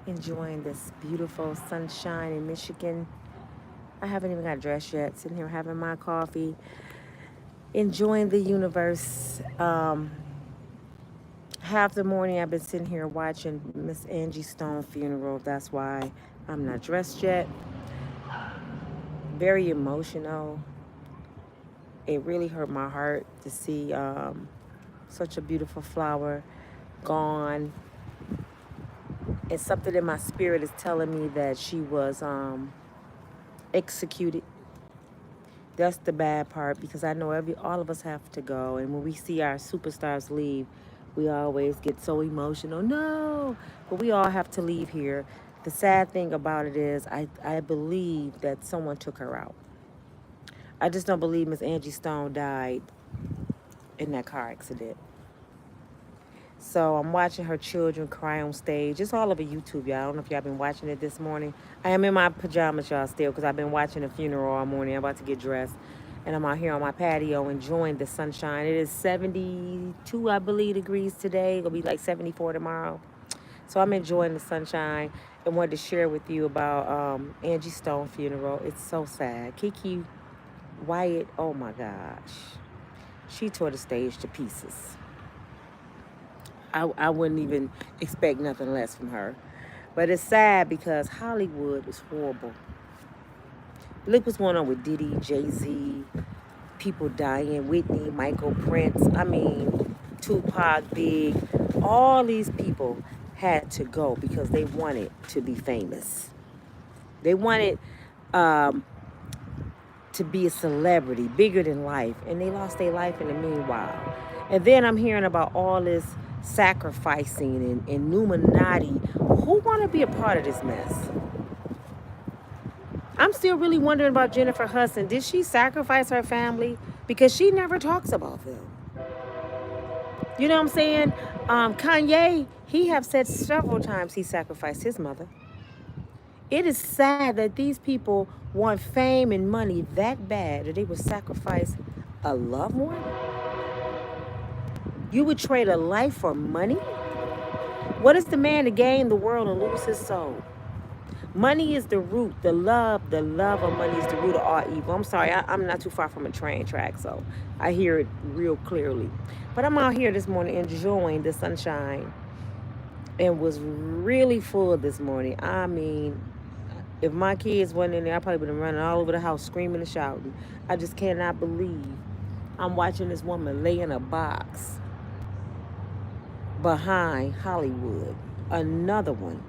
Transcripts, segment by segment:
enjoying this beautiful sunshine in Michigan. I haven't even got dressed yet. Sitting here having my coffee, enjoying the universe. Half the morning I've been sitting here watching Miss Angie Stone funeral. That's why I'm not dressed yet. Very emotional. It really hurt my heart to see such a beautiful flower gone. And something in my spirit is telling me that she was executed. That's the bad part, because I know all of us have to go, and when we see our superstars leave, we always get so emotional. No, but we all have to leave here. The sad thing about it is, I believe that someone took her out. I just don't believe Miss Angie Stone died in that car accident. So I'm watching her children cry on stage. It's all over YouTube, y'all. I don't know if y'all been watching it this morning. I am in my pajamas, y'all, still, because I've been watching the funeral all morning. I'm about to get dressed. And I'm out here on my patio enjoying the sunshine. It is 72, I believe, degrees today. It'll be like 74 tomorrow. So I'm enjoying the sunshine and wanted to share with you about Angie Stone funeral. It's so sad. Kiki Wyatt, oh my gosh. She tore the stage to pieces. I wouldn't even expect nothing less from her. But it's sad because Hollywood is horrible. Look what's going on with Diddy, Jay-Z, people dying, Whitney, Michael, Prince, Tupac, Big. All these people had to go because they wanted to be famous. They wanted to be a celebrity, bigger than life. And they lost their life in the meanwhile. And then I'm hearing about all this sacrificing and Illuminati. Who want to be a part of this mess? I'm still really wondering about Jennifer Hudson. Did she sacrifice her family? Because she never talks about them. You know what I'm saying? Kanye, he have said several times he sacrificed his mother. It is sad that these people want fame and money that bad that they would sacrifice a loved one. You would trade a life for money? What is the man to gain the world and lose his soul? Money is the root, the love of money is the root of all evil. I'm sorry, I'm not too far from a train track, so I hear it real clearly. But I'm out here this morning enjoying the sunshine and was really full this morning. I mean, if my kids weren't in there, I probably would have running all over the house screaming and shouting. I just cannot believe I'm watching this woman lay in a box behind Hollywood. Another one.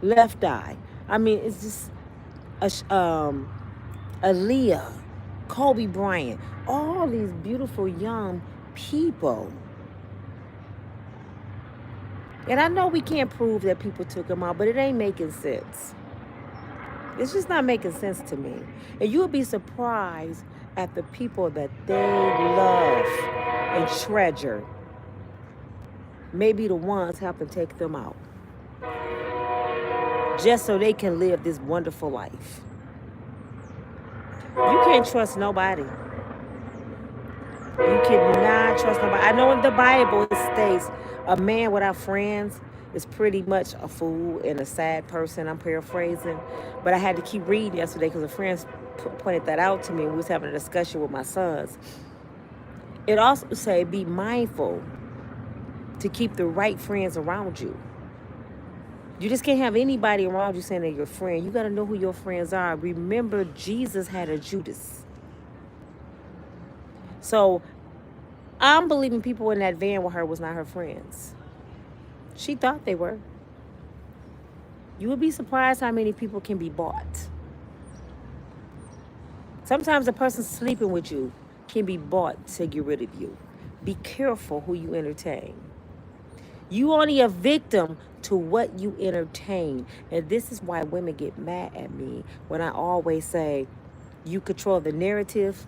Left Eye. I mean, it's just Aaliyah, Kobe Bryant, all these beautiful young people. And I know we can't prove that people took them out, but it ain't making sense. It's just not making sense to me. And you'll be surprised at the people that they love and treasure. Maybe the ones have to take them out, just so they can live this wonderful life. You can't trust nobody. You cannot trust nobody. I know in the Bible it states a man without friends is pretty much a fool and a sad person. I'm paraphrasing. But I had to keep reading yesterday because a friend pointed that out to me. We was having a discussion with my sons. It also say be mindful to keep the right friends around you. You just can't have anybody around you saying they're your friend. You got to know who your friends are. Remember, Jesus had a Judas. So I'm believing people in that van with her was not her friends. She thought they were. You would be surprised how many people can be bought. Sometimes a person sleeping with you can be bought to get rid of you. Be careful who you entertain. You only a victim to what you entertain. And this is why women get mad at me when I always say, you control the narrative,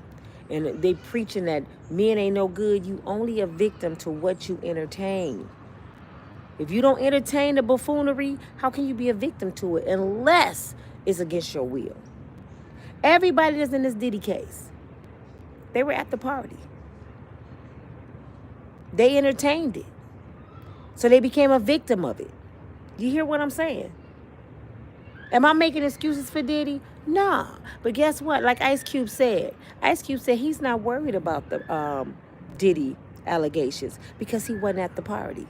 and they preaching that men ain't no good. You only a victim to what you entertain. If you don't entertain the buffoonery, how can you be a victim to it unless it's against your will? Everybody that's in this Diddy case, they were at the party. They entertained it. So they became a victim of it. You hear what I'm saying? Am I making excuses for Diddy? Nah. But guess what? Like Ice Cube said he's not worried about the Diddy allegations because he wasn't at the party.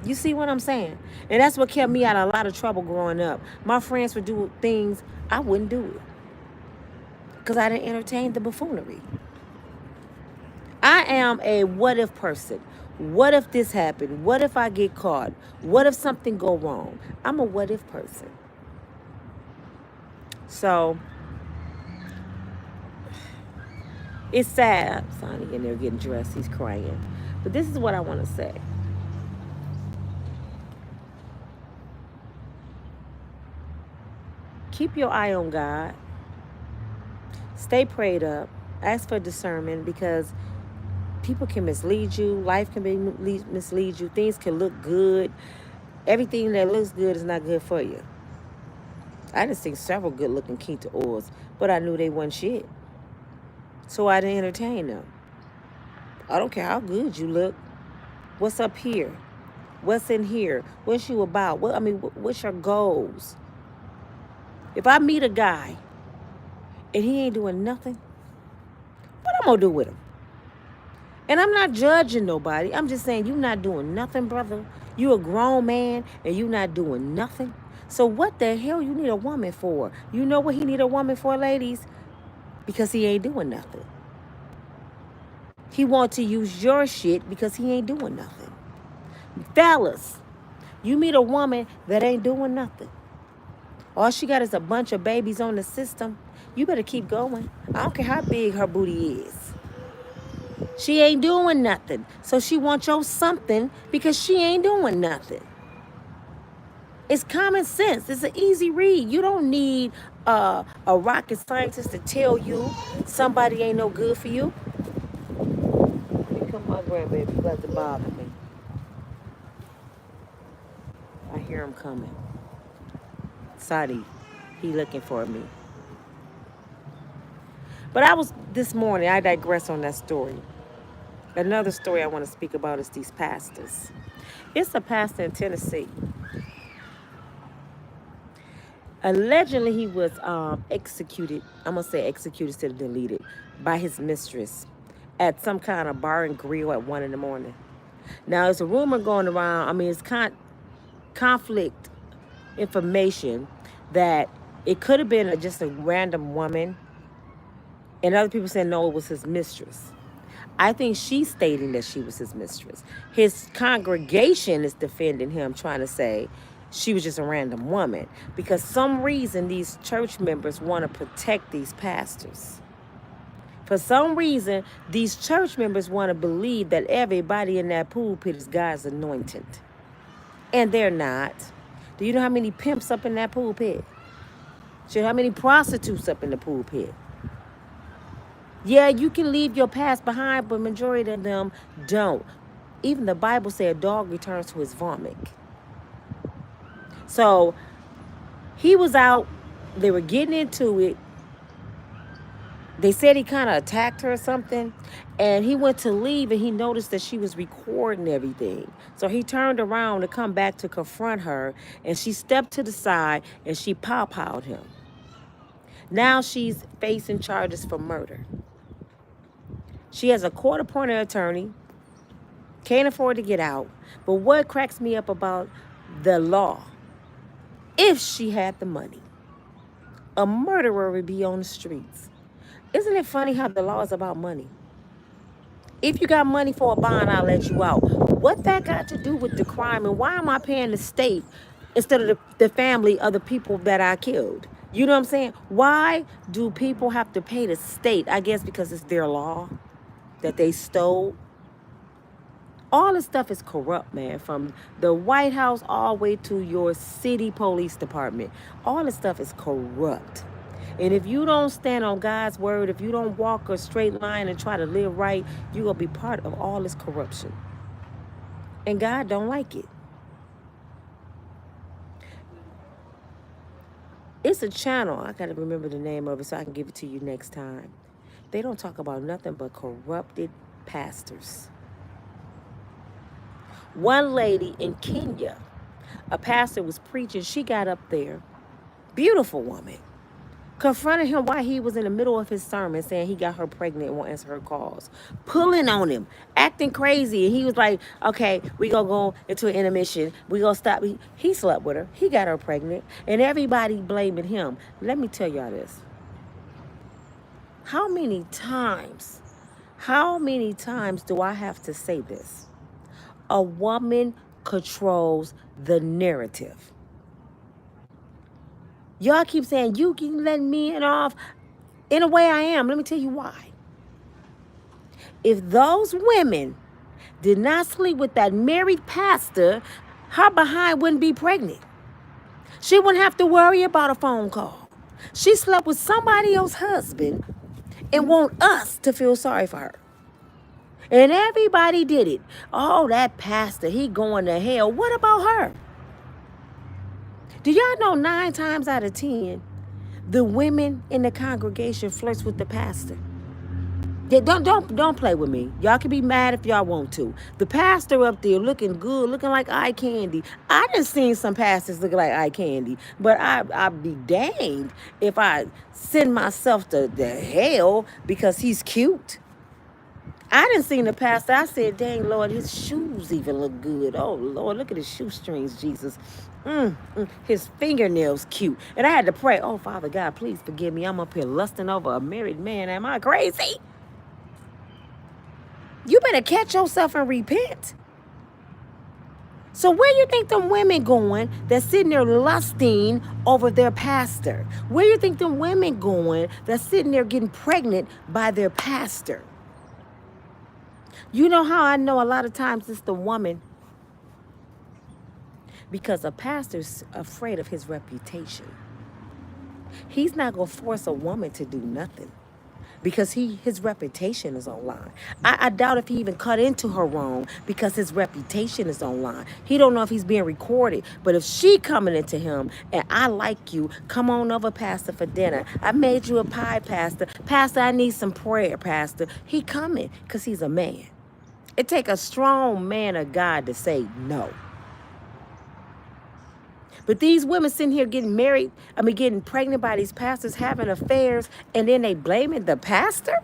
You see what I'm saying? And that's what kept me out of a lot of trouble growing up. My friends would do things I wouldn't do it because I didn't entertain the buffoonery. I am a what if person. What if this happened? What if I get caught? What if something go wrong? I'm a what if person. So it's sad. Sonny in there getting dressed. He's crying. But this is what I want to say. Keep your eye on God. Stay prayed up. Ask for discernment because people can mislead you. Life can mislead you. Things can look good. Everything that looks good is not good for you. I done seen several good-looking Keita oils, but I knew they wasn't shit. So I didn't entertain them. I don't care how good you look. What's up here? What's in here? What's you about? What's your goals? If I meet a guy and he ain't doing nothing, what I'm gonna do with him? And I'm not judging nobody. I'm just saying you not doing nothing, brother. You a grown man and you not doing nothing. So what the hell you need a woman for? You know what he need a woman for, ladies? Because he ain't doing nothing. He want to use your shit because he ain't doing nothing. Fellas, you meet a woman that ain't doing nothing. All she got is a bunch of babies on the system. You better keep going. I don't care how big her booty is. She ain't doing nothing. So she wants your something because she ain't doing nothing. It's common sense. It's an easy read. You don't need a rocket scientist to tell you somebody ain't no good for you. Here come my grandbaby. You got to bother me. I hear him coming. Sadi, he looking for me. But this morning, I digress on that story. Another story I want to speak about is these pastors. It's a pastor in Tennessee. Allegedly, he was executed. I'm going to say executed instead of deleted by his mistress at some kind of bar and grill at 1 a.m. Now, there's a rumor going around. It's conflict information that it could have been just a random woman. And other people saying, no, it was his mistress. I think she's stating that she was his mistress. His congregation is defending him, trying to say she was just a random woman. Because some reason these church members want to protect these pastors. For some reason, these church members want to believe that everybody in that pulpit is God's anointed. And they're not. Do you know how many pimps up in that pulpit? Shit, how many prostitutes up in the pulpit? Yeah, you can leave your past behind, but majority of them don't. Even the Bible said a dog returns to his vomit. So he was out. They were getting into it. They said he kind of attacked her or something. And he went to leave and he noticed that she was recording everything. So he turned around to come back to confront her. And she stepped to the side and she pow-powed him. Now she's facing charges for murder. She has a court-appointed attorney, can't afford to get out. But what cracks me up about the law, if she had the money, a murderer would be on the streets. Isn't it funny how the law is about money? If you got money for a bond, I'll let you out. What that got to do with the crime, and why am I paying the state instead of the family of the people that I killed? You know what I'm saying? Why do people have to pay the state? I guess because it's their law that they stole. All this stuff is corrupt, man. From the White House all the way to your city police department. All this stuff is corrupt. And if you don't stand on God's word, if you don't walk a straight line and try to live right, you're going to be part of all this corruption. And God don't like it. It's a channel. I got to remember the name of it so I can give it to you next time. They don't talk about nothing but corrupted pastors. One lady in Kenya, A pastor was preaching. She got up there, beautiful woman, confronted him while he was in the middle of his sermon, saying he got her pregnant and won't answer her calls, pulling on him, acting crazy. And he was like, okay, we gonna go into an intermission. We gonna stop. He slept with her. He got her pregnant. And everybody blaming him. Let me tell y'all this. How many times do I have to say this? A woman controls the narrative. Y'all keep saying, you can let men off. In a way, I am. Let me tell you why. If those women did not sleep with that married pastor, her behind wouldn't be pregnant. She wouldn't have to worry about a phone call. She slept with somebody else's husband and want us to feel sorry for her. And everybody did it. Oh, that pastor, he going to hell. What about her? Do y'all know 9 times out of 10, the women in the congregation flirts with the pastor? Yeah, don't play with me. Y'all can be mad if y'all want to. The pastor up there looking good, looking like eye candy. I done seen some pastors looking like eye candy, but I'd be danged if I send myself to hell because he's cute. I didn't see the pastor. I said, dang, Lord, his shoes even look good. Oh, Lord, look at his shoestrings, Jesus. His fingernails cute. And I had to pray, oh, Father God, please forgive me. I'm up here lusting over a married man. Am I crazy? You better catch yourself and repent. So where you think them women going that's sitting there lusting over their pastor? Where you think them women going that's sitting there getting pregnant by their pastor? You know how I know a lot of times it's the woman? Because a pastor's afraid of his reputation. He's not going to force a woman to do nothing because his reputation is online. I doubt if he even cut into her wrong because his reputation is online. He don't know if he's being recorded, but if she coming into him and I like you, come on over, pastor, for dinner. I made you a pie, pastor. Pastor, I need some prayer, pastor. He coming because he's a man. It take a strong man of God to say no. But these women sitting here getting married, getting pregnant by these pastors, having affairs, and then they blaming the pastor?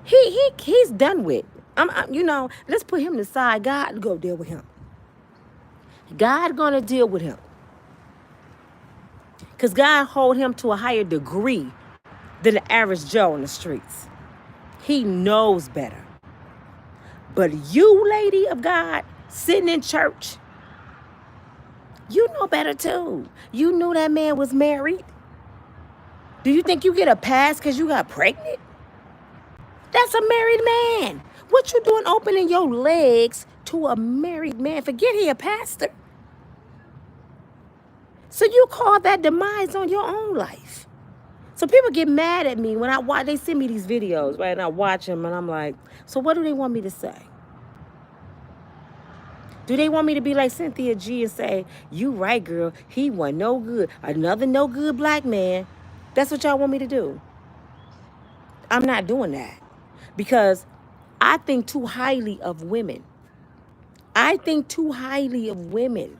He's done with. Let's put him aside. God go deal with him. God gonna deal with him. Because God hold him to a higher degree than the average Joe in the streets. He knows better. But you, lady of God, sitting in church, you know better too. You knew that man was married. Do you think you get a pass because you got pregnant? That's a married man. What you doing opening your legs to a married man? Forget he a pastor. So you call that demise on your own life. So people get mad at me when I watch, they send me these videos, right? And I watch them and I'm like, so what do they want me to say? Do they want me to be like Cynthia G and say, you right, girl, he wasn't no good. Another no good black man. That's what y'all want me to do. I'm not doing that because I think too highly of women. I think too highly of women.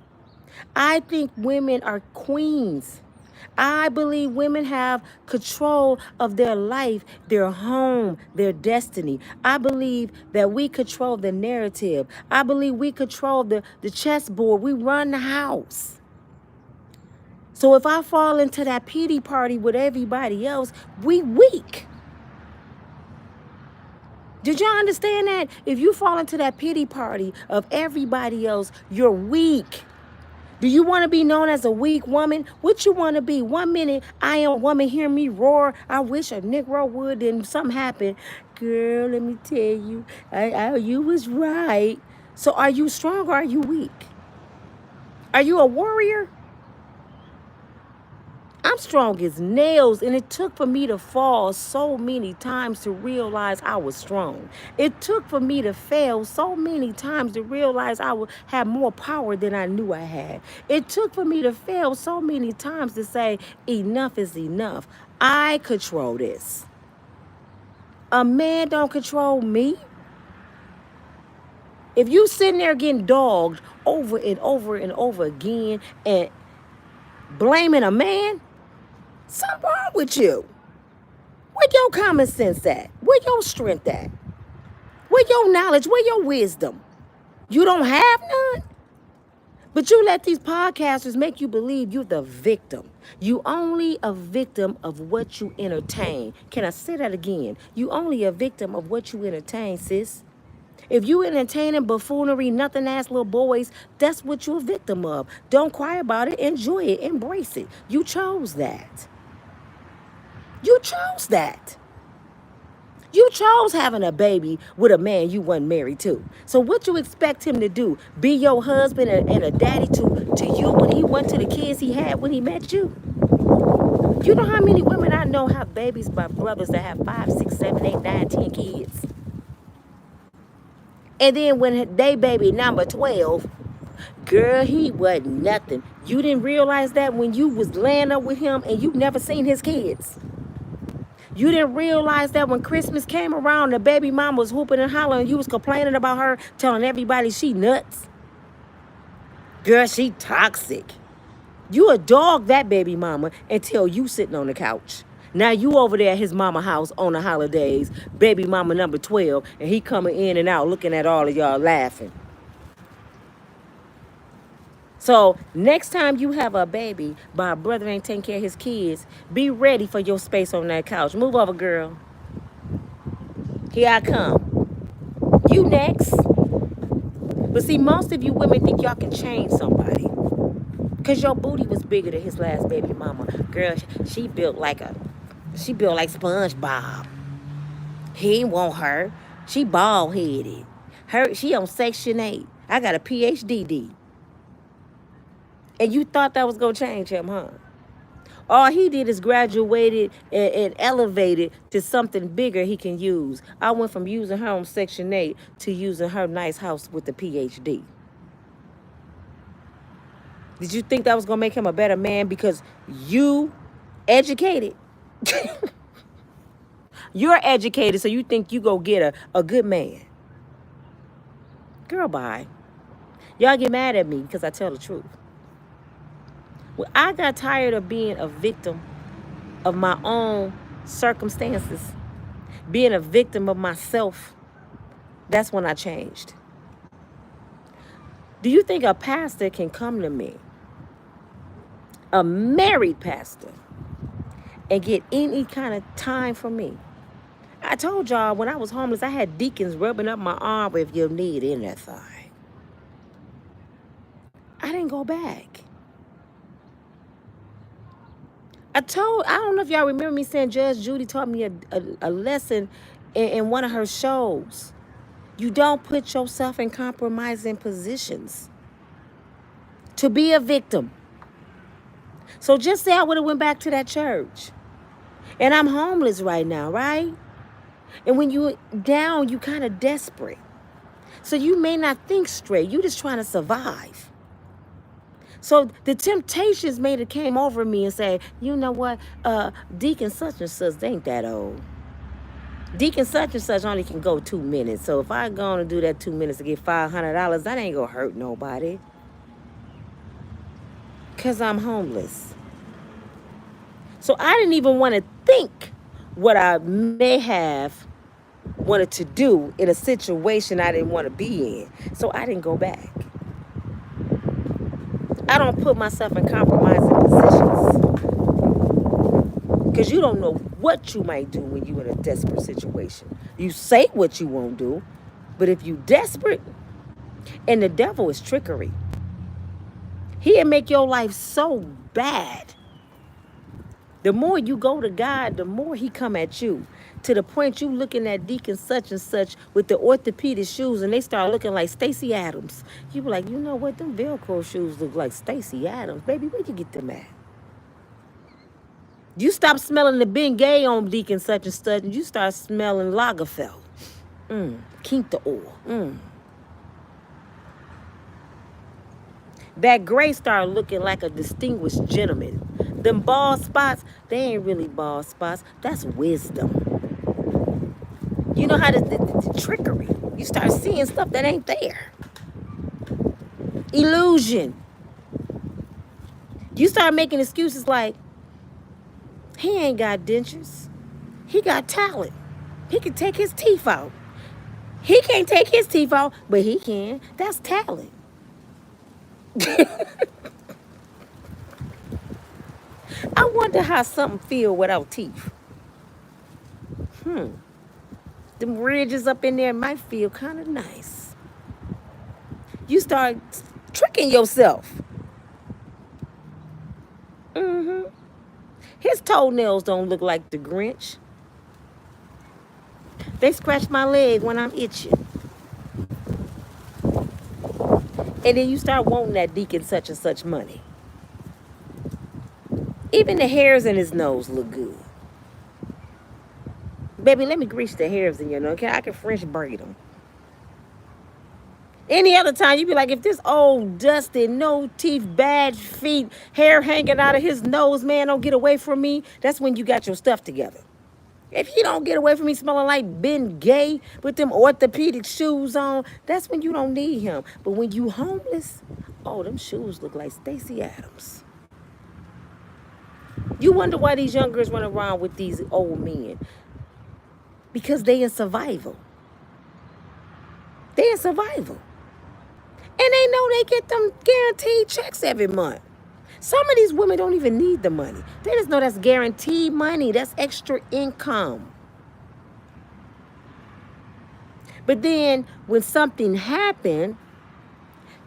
I think women are queens. I believe women have control of their life, their home, their destiny. I believe that we control the narrative. I believe we control the chessboard. We run the house. So if I fall into that pity party with everybody else, we weak. Did y'all understand that? If you fall into that pity party of everybody else, you're weak. Do you want to be known as a weak woman? What you want to be? 1 minute, I am a woman, hear me roar. I wish a Negro would, then something happened. Girl, let me tell you, you was right. So are you strong or are you weak? Are you a warrior? I'm strong as nails, and it took for me to fall so many times to realize I was strong. It took for me to fail so many times to realize I would have more power than I knew I had. It took for me to fail so many times to say, enough is enough. I control this. A man don't control me. If you sitting there getting dogged over and over and over again and blaming a man, something wrong with you. Where your common sense at? Where your strength at? Where your knowledge? Where your wisdom? You don't have none? But you let these podcasters make you believe you're the victim. You only a victim of what you entertain. Can I say that again? You only a victim of what you entertain, sis. If you entertaining buffoonery, nothing ass little boys, that's what you're a victim of. Don't cry about it. Enjoy it. Embrace it. You chose that. You chose that. You chose having a baby with a man you wasn't married to. So what you expect him to do? Be your husband and a daddy to you when he went to the kids he had when he met you? You know how many women I know have babies by brothers that have 5, 6, 7, 8, 9, 10 kids? And then when they baby number 12, girl, he wasn't nothing. You didn't realize that when you was laying up with him and you never seen his kids. You didn't realize that when Christmas came around, the baby mama was whooping and hollering, and you was complaining about her, telling everybody she nuts. Girl, she toxic. You a dog that baby mama until you sitting on the couch. Now you over there at his mama house on the holidays, baby mama number 12, and he coming in and out looking at all of y'all laughing. So next time you have a baby, but a brother ain't taking care of his kids, be ready for your space on that couch. Move over, girl. Here I come. You next. But see, most of you women think y'all can change somebody. Because your booty was bigger than his last baby mama. Girl, she built like SpongeBob. He ain't want her. She bald-headed. She on Section 8. I got a PhD. And you thought that was going to change him, huh? All he did is graduated and elevated to something bigger he can use. I went from using her on Section 8 to using her nice house with the PhD. Did you think that was going to make him a better man because you educated? You're educated, so you think you go get a good man. Girl, bye. Y'all get mad at me because I tell the truth. Well, I got tired of being a victim of my own circumstances, being a victim of myself. That's when I changed. Do you think a pastor can come to me, a married pastor, and get any kind of time from me? I told y'all when I was homeless, I had deacons rubbing up my arm if you need anything. I didn't go back. I don't know if y'all remember me saying Judge Judy taught me a lesson in one of her shows. You don't put yourself in compromising positions to be a victim. So just say I would have went back to that church. And I'm homeless right now, right? And when you're down, you kind of desperate. So you may not think straight. You just trying to survive. So the temptations came over me and say, you know what, Deacon such and such, they ain't that old. Deacon such and such only can go 2 minutes. So if I go on and do that 2 minutes to get $500, that ain't gonna hurt nobody. Because I'm homeless. So I didn't even want to think what I may have wanted to do in a situation I didn't want to be in. So I didn't go back. I don't put myself in compromising positions. Because you don't know what you might do when you're in a desperate situation. You say what you won't do, but if you're desperate, and the devil is trickery. He'll make your life so bad. The more you go to God, the more he come at you. To the point you looking at Deacon such and such with the orthopedic shoes and they start looking like Stacey Adams. You be like, you know what? Them Velcro shoes look like Stacey Adams. Baby, where'd you get them at? You stop smelling the Bengay on Deacon such and such and you start smelling Lagerfeld. Keep the oil. That gray started looking like a distinguished gentleman. Them bald spots, they ain't really bald spots. That's wisdom. You know how the trickery. You start seeing stuff that ain't there. illusion. You start making excuses like, he ain't got dentures. He got talent. He can take his teeth out. He can't take his teeth out, but he can. That's talent. I wonder how something feel without teeth. Them ridges up in there might feel kind of nice. You start tricking yourself. His toenails don't look like the Grinch. They scratch my leg when I'm itching. And then you start wanting that deacon such and such money. Even the hairs in his nose look good. Baby, let me grease the hairs in your nose. I can French braid them. Any other time, you'd be like, if this old, dusty, no teeth, bad feet, hair hanging out of his nose, man, don't get away from me. That's when you got your stuff together. If you don't get away from me smelling like Ben Gay with them orthopedic shoes on, that's when you don't need him. But when you homeless, oh, them shoes look like Stacey Adams. You wonder why these young girls run around with these old men. Because they in survival. They in survival. And they know they get them guaranteed checks every month. Some of these women don't even need the money. They just know that's guaranteed money. That's extra income. But then when something happened,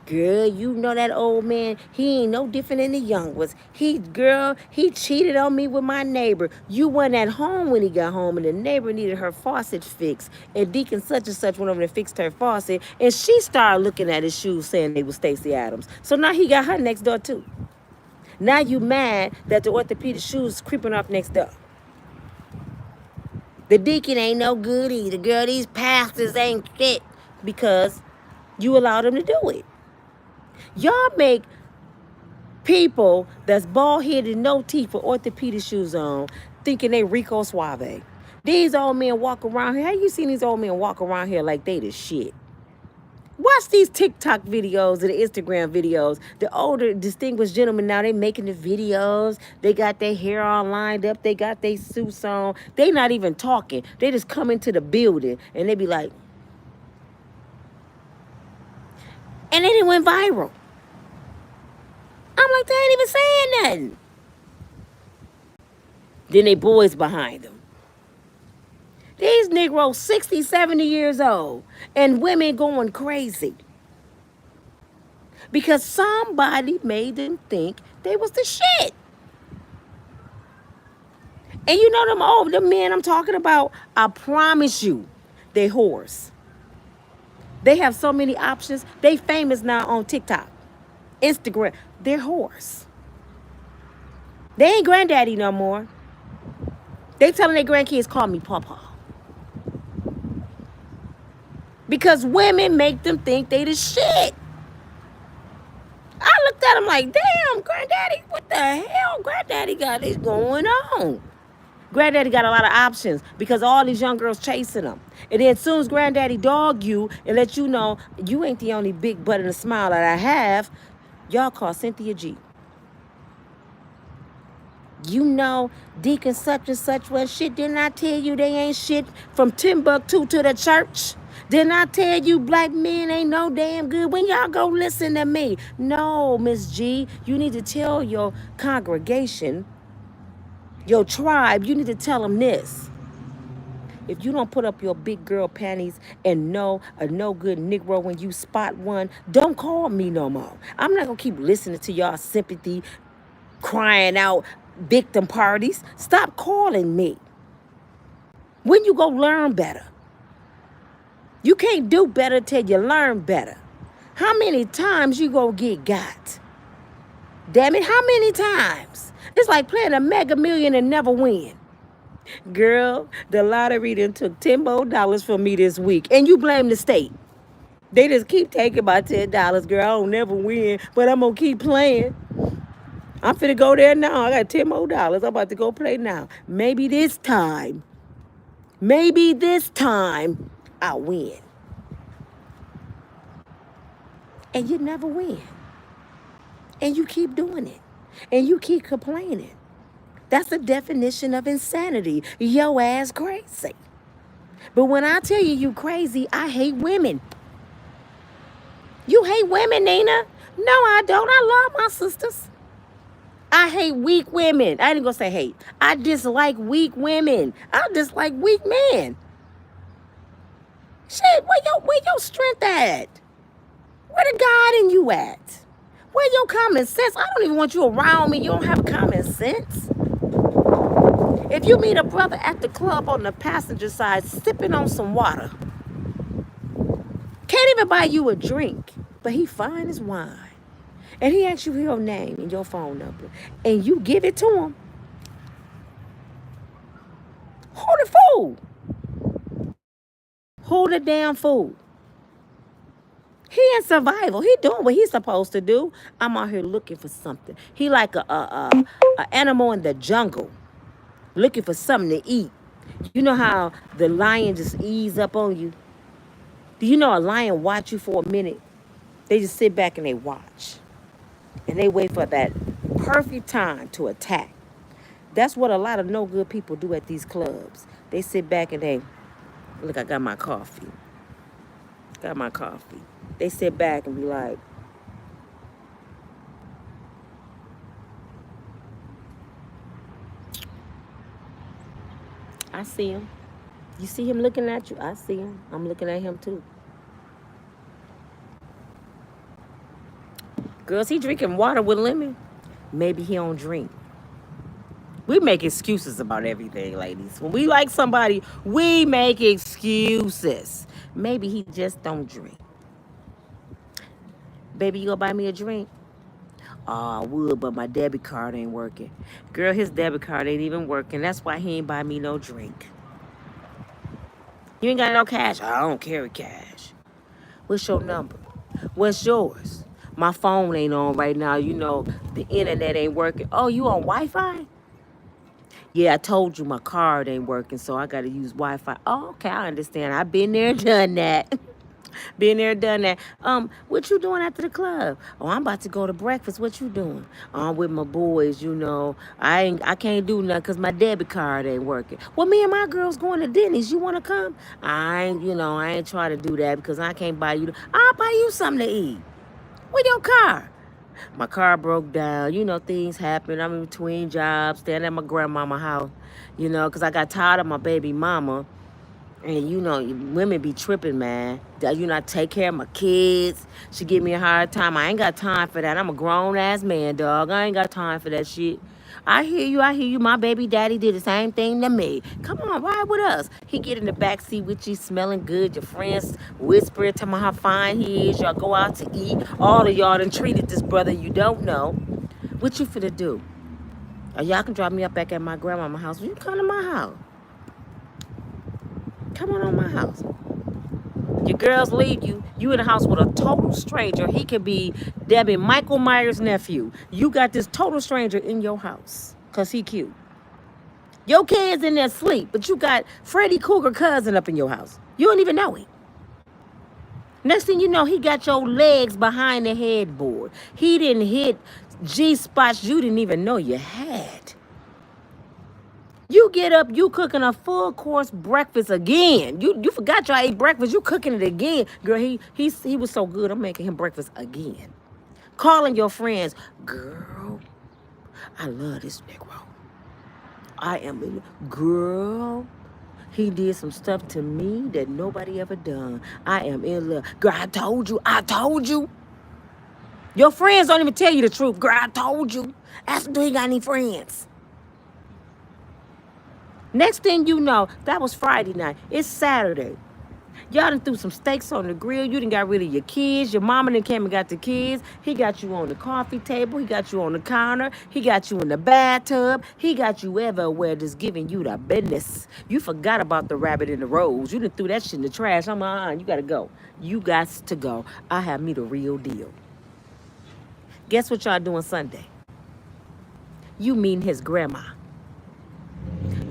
girl, you know that old man, he ain't no different than the young ones. He cheated on me with my neighbor. You weren't at home when he got home, and the neighbor needed her faucet fixed. And Deacon such and such went over and fixed her faucet, and she started looking at his shoes saying they were Stacey Adams. So now he got her next door too. Now you mad that the orthopedic shoes is creeping up next door. The deacon ain't no good either. Girl, these pastors ain't fit because you allowed them to do it. Y'all make people that's bald-headed, no teeth, with orthopedic shoes on, thinking they Rico Suave. These old men walk around here. How you seen these old men walk around here like they the shit? Watch these TikTok videos and the Instagram videos. The older, distinguished gentlemen now, they making the videos. They got their hair all lined up. They got their suits on. They not even talking. They just come into the building and they be like, and then it went viral. I'm like, they ain't even saying nothing. Then they boys behind them. These Negroes 60, 70 years old and women going crazy. Because somebody made them think they was the shit. And you know them men I'm talking about, I promise you, they whores. They have so many options. They famous now on TikTok, Instagram. They're whores. They ain't granddaddy no more. They telling their grandkids, call me Papa. Because women make them think they the shit. I looked at him like, damn, granddaddy, what the hell granddaddy got is going on? Granddaddy got a lot of options because all these young girls chasing him. And then as soon as granddaddy dog you and let you know you ain't the only big butt and a smile that I have, y'all call Cynthia G. You know, Deacon such and such was shit. Didn't I tell you they ain't shit from Timbuktu to the church? Didn't I tell you black men ain't no damn good? When y'all go listen to me? No, Miss G, you need to tell your congregation, your tribe, you need to tell them this. If you don't put up your big girl panties and know a no good Negro when you spot one, don't call me no more. I'm not going to keep listening to y'all sympathy, crying out, victim parties. Stop calling me. When you go learn better? You can't do better till you learn better. How many times you gonna get got? Damn it, how many times? It's like playing a Mega Million and never win. Girl, the lottery done took $10 more from me this week. And you blame the state. They just keep taking my $10. Girl, I don't never win, but I'm gonna keep playing. I'm finna go there now. I got $10 more. I'm about to go play now. Maybe this time I'll win. And you never win. And you keep doing it. And you keep complaining. That's the definition of insanity. Yo ass crazy. But when I tell you you crazy, I hate women. You hate women, Nina? No, I don't. I love my sisters. I hate weak women. I ain't gonna say hate. I dislike weak women. I dislike weak men. Shit, where your strength at? Where the God in you at? Where your common sense? I don't even want you around me. You don't have common sense. If you meet a brother at the club on the passenger side sipping on some water, can't even buy you a drink, but he fine as wine, and he asks you your name and your phone number, and you give it to him, who the fool? Who the damn fool? He in survival. He doing what he's supposed to do. I'm out here looking for something. He like a animal in the jungle, looking for something to eat. You know how the lion just ease up on you? Do you know a lion watch you for a minute? They just sit back and they watch. And they wait for that perfect time to attack. That's what a lot of no good people do at these clubs. They sit back and they, look, I got my coffee. Got my coffee. They sit back and be like, I see him. You see him looking at you? I see him. I'm looking at him too. Girls, he drinking water with lemon. Maybe he don't drink. We make excuses about everything, ladies. When we like somebody, we make excuses. Maybe he just don't drink. Baby, you gonna buy me a drink? Oh, I would, but my debit card ain't working. Girl, his debit card ain't even working. That's why he ain't buy me no drink. You ain't got no cash? I don't carry cash. What's your number? What's yours? My phone ain't on right now. You know, the internet ain't working. Oh, you on Wi-Fi? Yeah, I told you my card ain't working, so I got to use Wi-Fi. Oh, okay, I understand. I've been there, done that. Been there, done that. What you doing after the club? Oh, I'm about to go to breakfast. What you doing? Oh, I'm with my boys, you know. I can't do nothing because my debit card ain't working. Well, me and my girls going to Denny's. You want to come? I ain't trying to do that because I can't buy you. I'll buy you something to eat. With your car. My car broke down. You know, things happen. I'm in between jobs, staying at my grandmama's house, you know, because I got tired of my baby mama. And, you know, women be tripping, man. You know, I take care of my kids. She give me a hard time. I ain't got time for that. I'm a grown-ass man, dog. I ain't got time for that shit. I hear you. My baby daddy did the same thing to me. Come on, ride with us. He get in the back seat with you, smelling good. Your friends whispering, telling him how fine he is. Y'all go out to eat. All of y'all done treated this brother you don't know. What you finna do? Or y'all can drop me up back at my grandmama's house. You come to my house. Come on my house. Your girls leave you. You in the house with a total stranger. He could be Debbie Michael Myers' nephew. You got this total stranger in your house because he cute. Your kids in there sleep, but you got Freddy Krueger cousin up in your house. You don't even know him. Next thing you know, he got your legs behind the headboard. He didn't hit G-spots you didn't even know you had. You get up, you cooking a full course breakfast again. You forgot y'all ate breakfast. You cooking it again. Girl, he was so good. I'm making him breakfast again. Calling your friends. Girl, I love this Negro. I am in girl. He did some stuff to me that nobody ever done. I am in love. Girl, I told you. Your friends don't even tell you the truth. Girl, I told you. Ask him, do he got any friends? Next thing you know, that was Friday night. It's Saturday. Y'all done threw some steaks on the grill. You done got rid of your kids. Your mama done came and got the kids. He got you on the coffee table. He got you on the counter. He got you in the bathtub. He got you everywhere just giving you the business. You forgot about the rabbit in the rose. You done threw that shit in the trash. I'm you gotta go. You got to go. I have me the real deal. Guess what y'all doing Sunday? You meeting his grandma.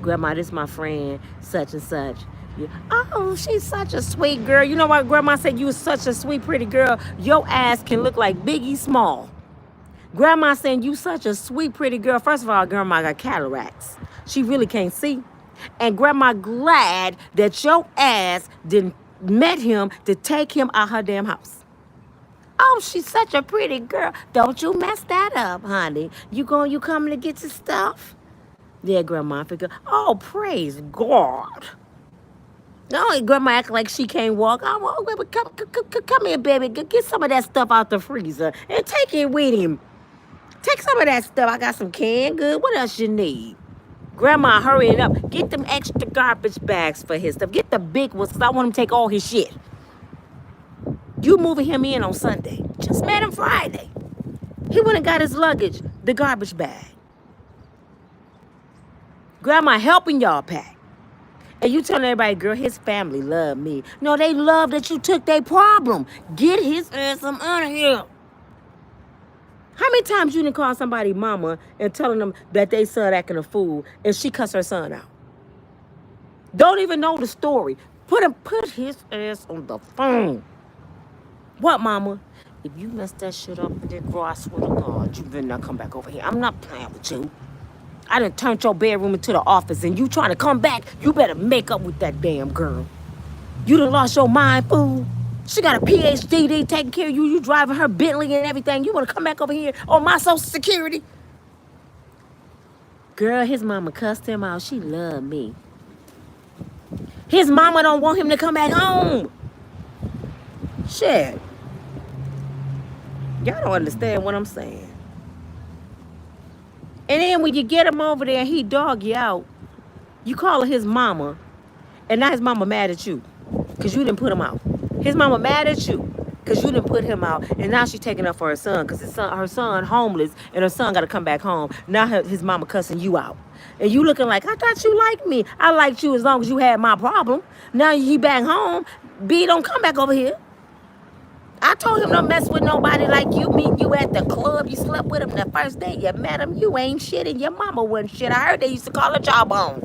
Grandma, this my friend, such and such. Yeah. Oh, she's such a sweet girl. You know what? Grandma said you was such a sweet, pretty girl. Your ass can look like Biggie Small. Grandma saying, you such a sweet, pretty girl. First of all, grandma got cataracts. She really can't see. And grandma glad that your ass didn't met him to take him out her damn house. Oh, she's such a pretty girl. Don't you mess that up, honey. You coming to get your stuff? Yeah, grandma figure. Oh, praise God. No, grandma act like she can't walk. Oh, baby, come here, baby. Get some of that stuff out the freezer and take it with him. Take some of that stuff. I got some canned good. What else you need? Grandma hurrying up. Get them extra garbage bags for his stuff. Get the big ones because I want him to take all his shit. You moving him in on Sunday. Just met him Friday. He went and got his luggage, the garbage bag. Grandma helping y'all pack. And you telling everybody, girl, his family love me. No, they love that you took their problem. Get his ass out of here. How many times you didn't call somebody mama and telling them that they son acting a fool and she cuss her son out? Don't even know the story. Put his ass on the phone. What, mama? If you mess that shit up in that girl, I swear to God, you better not come back over here. I'm not playing with you. I done turned your bedroom into the office and you trying to come back, you better make up with that damn girl. You done lost your mind, fool. She got a PhD, they taking care of you. You driving her Bentley and everything. You want to come back over here on my Social Security? Girl, his mama cussed him out. She loved me. His mama don't want him to come back home. Shit. Y'all don't understand what I'm saying. And then when you get him over there and he dog you out, you call her his mama, and now his mama mad at you because you didn't put him out. His mama mad at you because you didn't put him out, and now she's taking up for her son because her son homeless, and her son got to come back home. Now his mama cussing you out. And you looking like, I thought you liked me. I liked you as long as you had my problem. Now he back home. B, don't come back over here. I told him don't mess with nobody like you. Meet you at the club. You slept with him the first day you met him. You ain't shit and your mama wasn't shit. I heard they used to call her jawbone.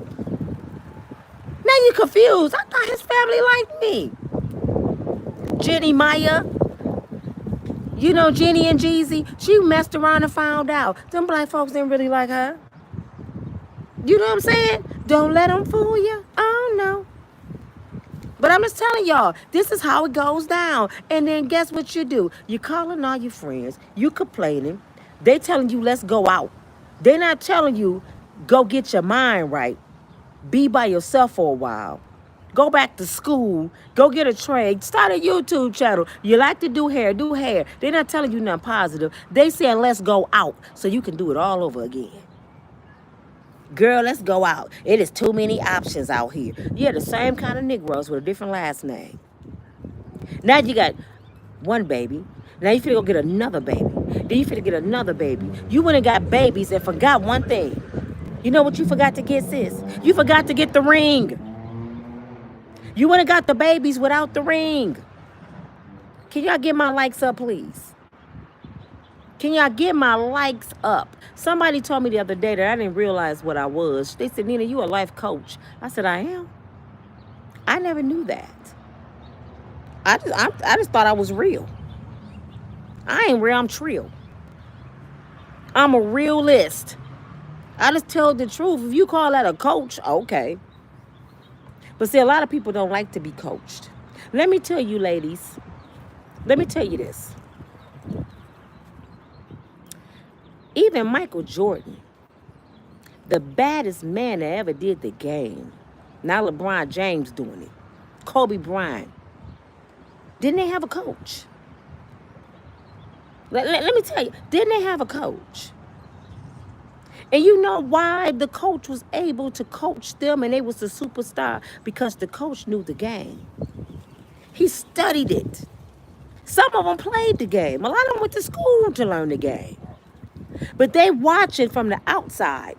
Now you confused. I thought his family liked me. Jenny Maya. You know Jenny and Jeezy? She messed around and found out. Them black folks didn't really like her. You know what I'm saying? Don't let them fool you. Oh, no. But I'm just telling y'all, this is how it goes down. And then guess what you do? You calling all your friends. You complaining. They telling you, let's go out. They're not telling you, go get your mind right. Be by yourself for a while. Go back to school. Go get a trade. Start a YouTube channel. You like to do hair, do hair. They're not telling you nothing positive. They saying, let's go out so you can do it all over again. Girl, let's go out. It is too many options out here. Yeah, the same kind of Negroes with a different last name. Now you got one baby. Now you finna go get another baby. Then you finna get another baby. You went and got babies and forgot one thing. You know what you forgot to get, sis? You forgot to get the ring. You went and got the babies without the ring. Can y'all get my likes up, please? Can y'all get my likes up? Somebody told me the other day that I didn't realize what I was. They said, Nina, you a life coach. I said, I am. I never knew that. I just thought I was real. I ain't real, I'm trill. I'm a realist. I just tell the truth. If you call that a coach, okay. But see, a lot of people don't like to be coached. Let me tell you, ladies. Let me tell you this. Even Michael Jordan, the baddest man that ever did the game. Now LeBron James doing it. Kobe Bryant. Didn't they have a coach? Let me tell you, didn't they have a coach? And you know why the coach was able to coach them and they was a superstar? Because the coach knew the game. He studied it. Some of them played the game. A lot of them went to school to learn the game. But they watch it from the outside.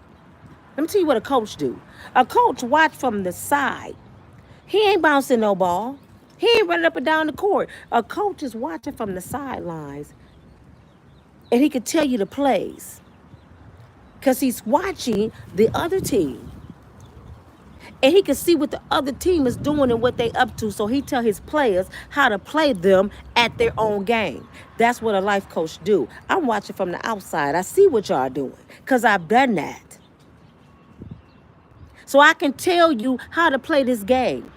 Let me tell you what a coach do. A coach watch from the side. He ain't bouncing no ball. He ain't running up and down the court. A coach is watching from the sidelines. And he could tell you the plays. Because he's watching the other team. And he can see what the other team is doing and what they up to. So he tell his players how to play them at their own game. That's what a life coach do. I'm watching from the outside. I see what y'all doing because I've done that. So I can tell you how to play this game.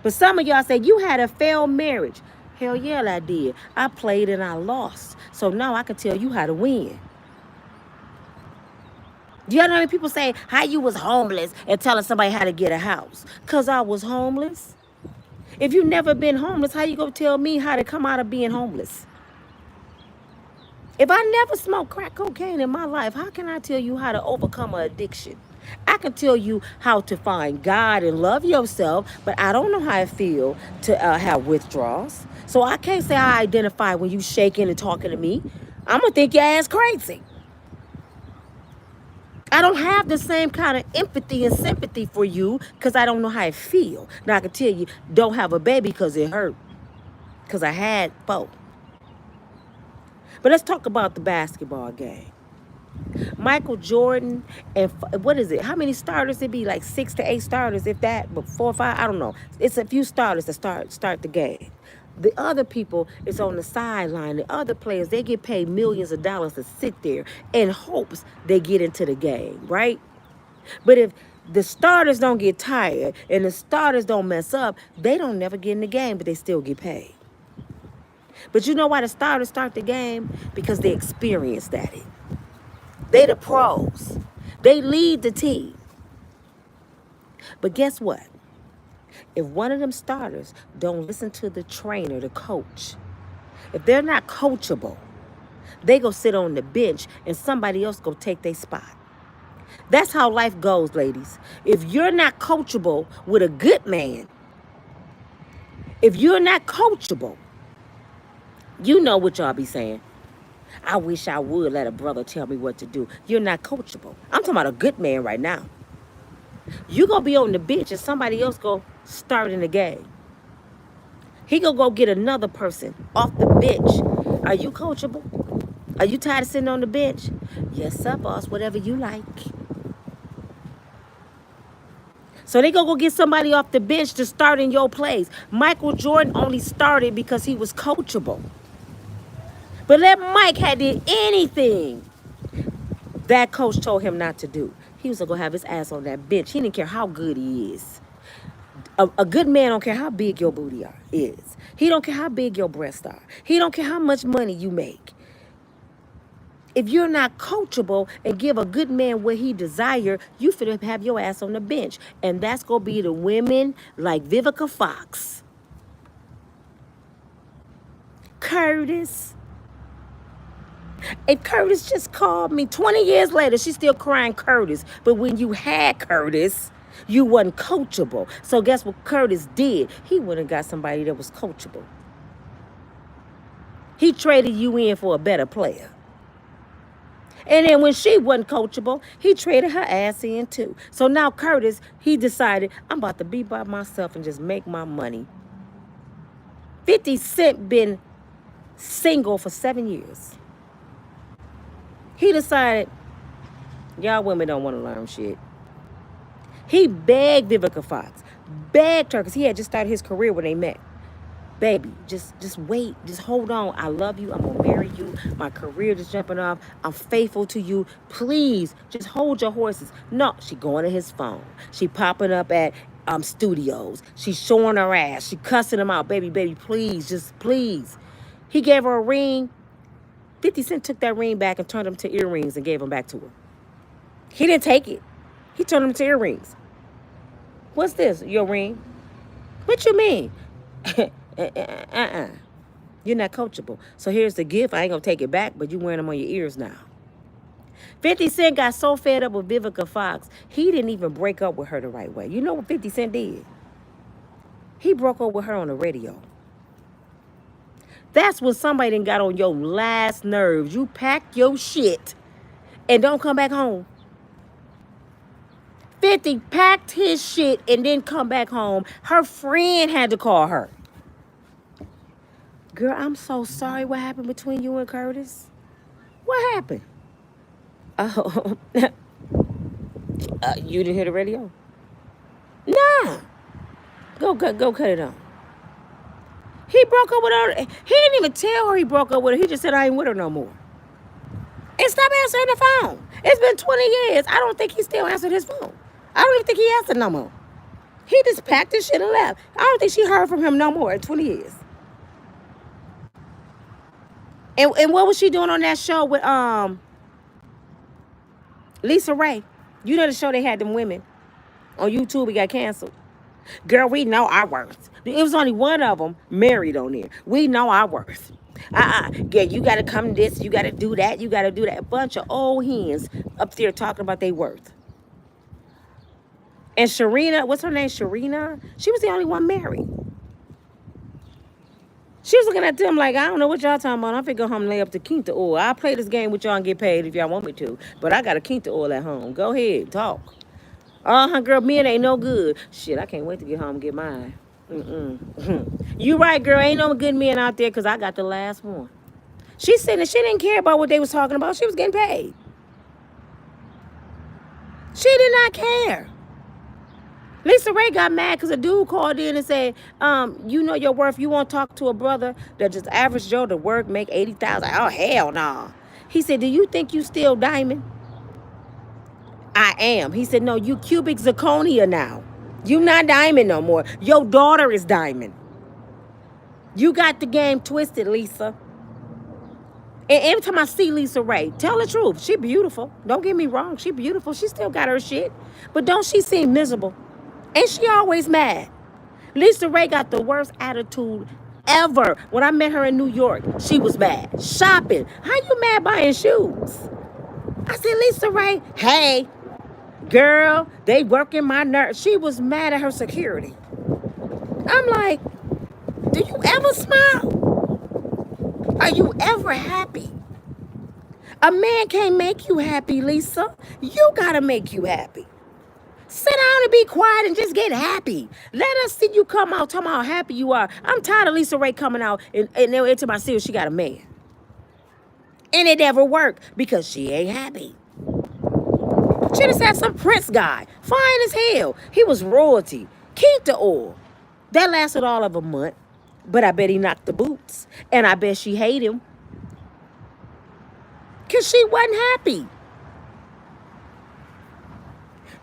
But some of y'all say, you had a failed marriage. Hell yeah, I did. I played and I lost. So now I can tell you how to win. Do you know how many people say how you was homeless and telling somebody how to get a house? Because I was homeless. If you never been homeless, how you gonna tell me how to come out of being homeless? If I never smoked crack cocaine in my life, how can I tell you how to overcome an addiction? I can tell you how to find God and love yourself, but I don't know how it feels to have withdrawals. So I can't say I identify when you shaking and talking to me. I'm going to think your ass crazy. I don't have the same kind of empathy and sympathy for you because I don't know how it feels. Now I can tell you, don't have a baby because it hurt. Because I had both. But let's talk about the basketball game. Michael Jordan and what is it? How many starters? It'd be like 6 to 8 starters, if that, but 4 or 5. I don't know. It's a few starters that start the game. The other people is on the sideline. The other players, they get paid millions of dollars to sit there in hopes they get into the game, right? But if the starters don't get tired and the starters don't mess up, they don't never get in the game, but they still get paid. But you know why the starters start the game? Because they experienced at it. They the pros. They lead the team. But guess what? If one of them starters don't listen to the trainer, the coach, if they're not coachable, they go sit on the bench and somebody else go take their spot. That's how life goes, ladies. If you're not coachable with a good man, if you're not coachable, you know what y'all be saying. I wish I would let a brother tell me what to do. You're not coachable. I'm talking about a good man right now. You gonna be on the bench and somebody else go start in the game. He gonna go get another person off the bench. Are you coachable? Are you tired of sitting on the bench? Yes, sir, boss. Whatever you like. So they gonna go get somebody off the bench to start in your place. Michael Jordan only started because he was coachable. But let Mike had did anything that coach told him not to do. He was gonna have his ass on that bench. He didn't care how good he is. A good man don't care how big your booty is. He don't care how big your breasts are. He don't care how much money you make. If you're not coachable and give a good man what he desire, you finna have your ass on the bench. And that's gonna be the women like Vivica Fox, Curtis. And Curtis just called me 20 years later. She's still crying Curtis. But when you had Curtis, you wasn't coachable. So guess what Curtis did? He went and got somebody that was coachable. He traded you in for a better player. And then when she wasn't coachable, he traded her ass in too. So now Curtis, he decided, I'm about to be by myself and just make my money. 50 Cent been single for 7 years. He decided, y'all women don't want to learn shit. He begged Vivica Fox, begged her, because he had just started his career when they met. Baby, just wait, just hold on. I love you. I'm going to marry you. My career just jumping off. I'm faithful to you. Please, just hold your horses. No, she going to his phone. She popping up at studios. She showing her ass. She cussing him out. Baby, please, just please. He gave her a ring. 50 Cent took that ring back and turned them to earrings and gave them back to her. He didn't take it. He turned them to earrings. What's this? Your ring? What you mean? You're not coachable. So here's the gift. I ain't going to take it back, but you wearing them on your ears now. 50 Cent got so fed up with Vivica Fox, he didn't even break up with her the right way. You know what 50 Cent did? He broke up with her on the radio. That's when somebody done got on your last nerves. You pack your shit and don't come back home. 50 packed his shit and then come back home. Her friend had to call her. Girl, I'm so sorry. What happened between you and Curtis? What happened? Oh, you didn't hear the radio? Nah. Go cut it on. He broke up with her. He didn't even tell her he broke up with her. He just said, I ain't with her no more. And stop answering the phone. It's been 20 years. I don't think he still answered his phone. I don't even think he answered no more. He just packed his shit and left. I don't think she heard from him no more in 20 years. And what was she doing on that show with Lisa Ray? You know the show they had them women on YouTube. It got canceled. Girl, we know our worth. It was only one of them married on there. We know our worth. Yeah, you got to come this, you got to do that, you got to do that. A bunch of old hens up there talking about their worth. And Sharina, what's her name? Sharina? She was the only one married. She was looking at them like, I don't know what y'all talking about. I'm finna go home and lay up the quinta oil. I'll play this game with y'all and get paid if y'all want me to. But I got a quinta oil at home. Go ahead, talk. Girl, men ain't no good. Shit, I can't wait to get home and get mine. You right, girl. Ain't no good men out there because I got the last one. She said that she didn't care about what they was talking about. She was getting paid. She did not care. Lisa Ray got mad because a dude called in and said, you know your worth. You won't talk to a brother that just average Joe to work, make 80,000. Oh, hell no. Nah. He said, do you think you still diamond? I am. He said, no, you cubic zirconia now. You not diamond no more. Your daughter is diamond. You got the game twisted, Lisa. And every time I see Lisa Ray, tell the truth. She beautiful. Don't get me wrong. She beautiful. She still got her shit. But don't she seem miserable? And she always mad. Lisa Ray got the worst attitude ever. When I met her in New York, she was mad. Shopping. How you mad buying shoes? I said, Lisa Ray, hey, girl, they working my nerves. She was mad at her security. I'm like, do you ever smile? Are you ever happy? A man can't make you happy, Lisa. You gotta make you happy. Sit down and be quiet and just get happy. Let us see you come out talking about how happy you are. I'm tired of Lisa Ray coming out and into my series she got a man. And it never worked because she ain't happy. She just had some Prince guy. Fine as hell. He was royalty. Keep the oil. That lasted all of a month. But I bet he knocked the boots. And I bet she hated him. Because she wasn't happy.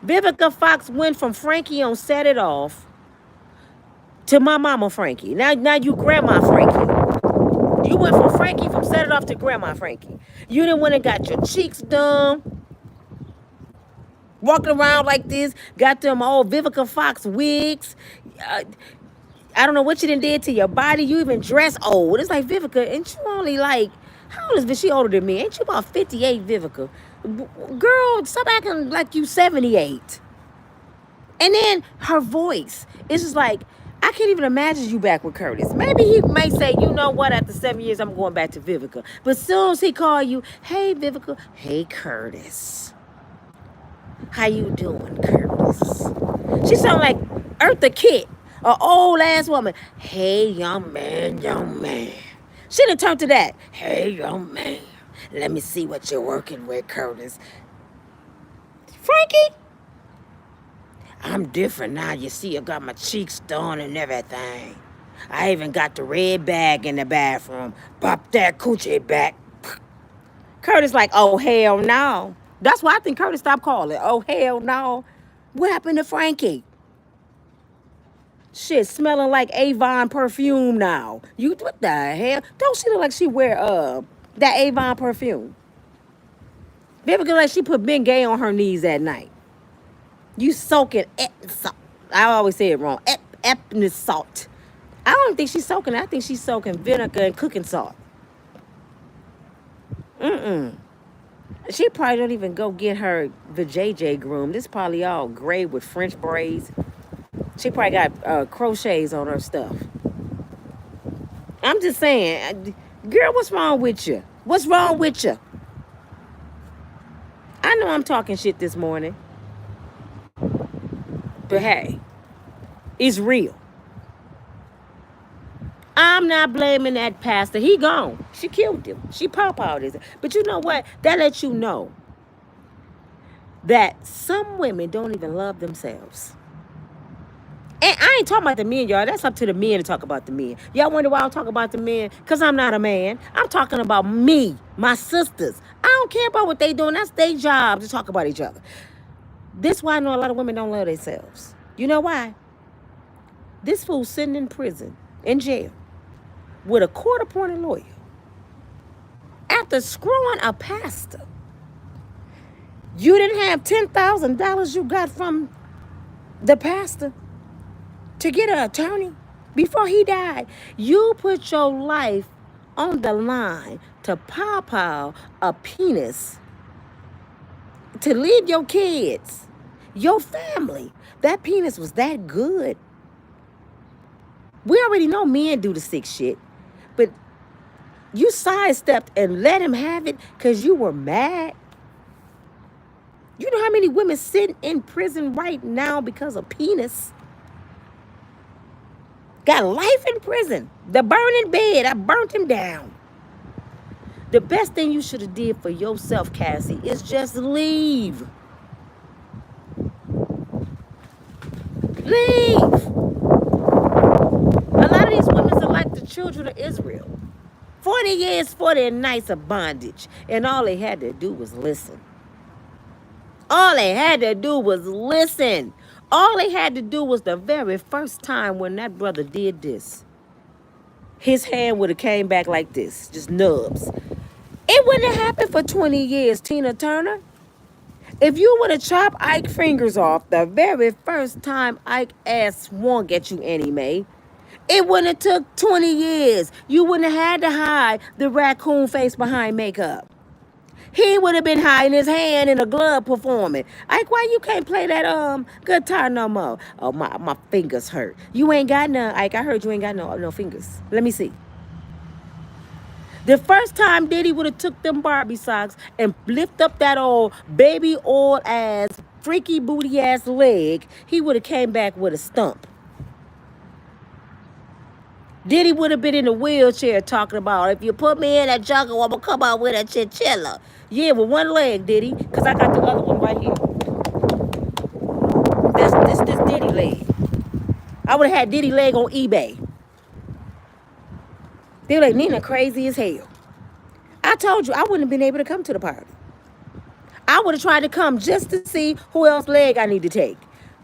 Vivica Fox went from Frankie on Set It Off to my mama Frankie. Now you grandma Frankie. You went from Frankie from Set It Off to grandma Frankie. You done went and got your cheeks done. Walking around like this. Got them old Vivica Fox wigs. I don't know what you done did to your body. You even dress old. It's like, Vivica, ain't you only like, how old is this? She older than me. Ain't you about 58, Vivica? Girl, stop acting like you 78. And then her voice. It's just like, I can't even imagine you back with Curtis. Maybe he may say, you know what, after 7 years, I'm going back to Vivica. But as soon as he call you, hey, Vivica, hey, Curtis. How you doing, Curtis? She sound like Eartha Kitt. An old ass woman. Hey, young man, young man. She done turned to that. Hey, young man. Let me see what you're working with, Curtis. Frankie? I'm different now. You see, I got my cheeks done and everything. I even got the red bag in the bathroom. Pop that coochie back. Curtis like, oh, hell no. That's why I think Curtis stopped calling. Oh, hell no. What happened to Frankie? Shit, smelling like Avon perfume now. You, what the hell? Don't she look like she wear that Avon perfume? Vivica like she put Ben Gay on her knees at night. You soaking salt. I always say it wrong. Epsom salt. I don't think she's soaking. I think she's soaking vinegar and cooking salt. She probably don't even go get her vajayjay groomed. This probably all gray with French braids. She probably got crochets on her stuff. I'm just saying, girl, what's wrong with you? What's wrong with you? I know I'm talking shit this morning. But hey, it's real. I'm not blaming that pastor. He gone. She killed him. She pop-out his. But you know what? That lets you know that some women don't even love themselves. And I ain't talking about the men, y'all. That's up to the men to talk about the men. Y'all wonder why I don't talk about the men? Because I'm not a man. I'm talking about me, my sisters. I don't care about what they doing. That's their job to talk about each other. This is why I know a lot of women don't love themselves. You know why? This fool sitting in prison, in jail, with a court-appointed lawyer. After screwing a pastor. You didn't have $10,000 you got from the pastor to get an attorney before he died. You put your life on the line to pow a penis to leave your kids, your family. That penis was that good. We already know men do the sick shit, but you sidestepped and let him have it because you were mad. You know how many women sitting in prison right now because of penis? Got life in prison. The burning bed, I burnt him down. The best thing you should have did for yourself, Cassie, is just leave. Leave. A lot of these women are like the children of Israel. 40 years, 40 nights of bondage. And all they had to do was listen. All they had to do was listen. All they had to do was the very first time when that brother did this. His hand would have came back like this, just nubs. It wouldn't have happened for 20 years, Tina Turner. If you would have chopped Ike fingers off the very first time Ike ass swung at you, Annie Mae, it wouldn't have took 20 years. You wouldn't have had to hide the raccoon face behind makeup. He would have been hiding his hand in a glove performing. Ike, why you can't play that guitar no more? Oh, my fingers hurt. You ain't got none, Ike. I heard you ain't got no fingers. Let me see. The first time Diddy would have took them Barbie socks and lift up that old baby oil ass, freaky booty ass leg, he would have came back with a stump. Diddy would have been in a wheelchair talking about, if you put me in that jungle, I'm going to come out with a chinchilla. Yeah, with one leg, Diddy, because I got the other one right here. That's this Diddy leg. I would have had Diddy leg on eBay. They were like, Nina crazy as hell. I told you I wouldn't have been able to come to the party. I would have tried to come just to see who else leg I need to take.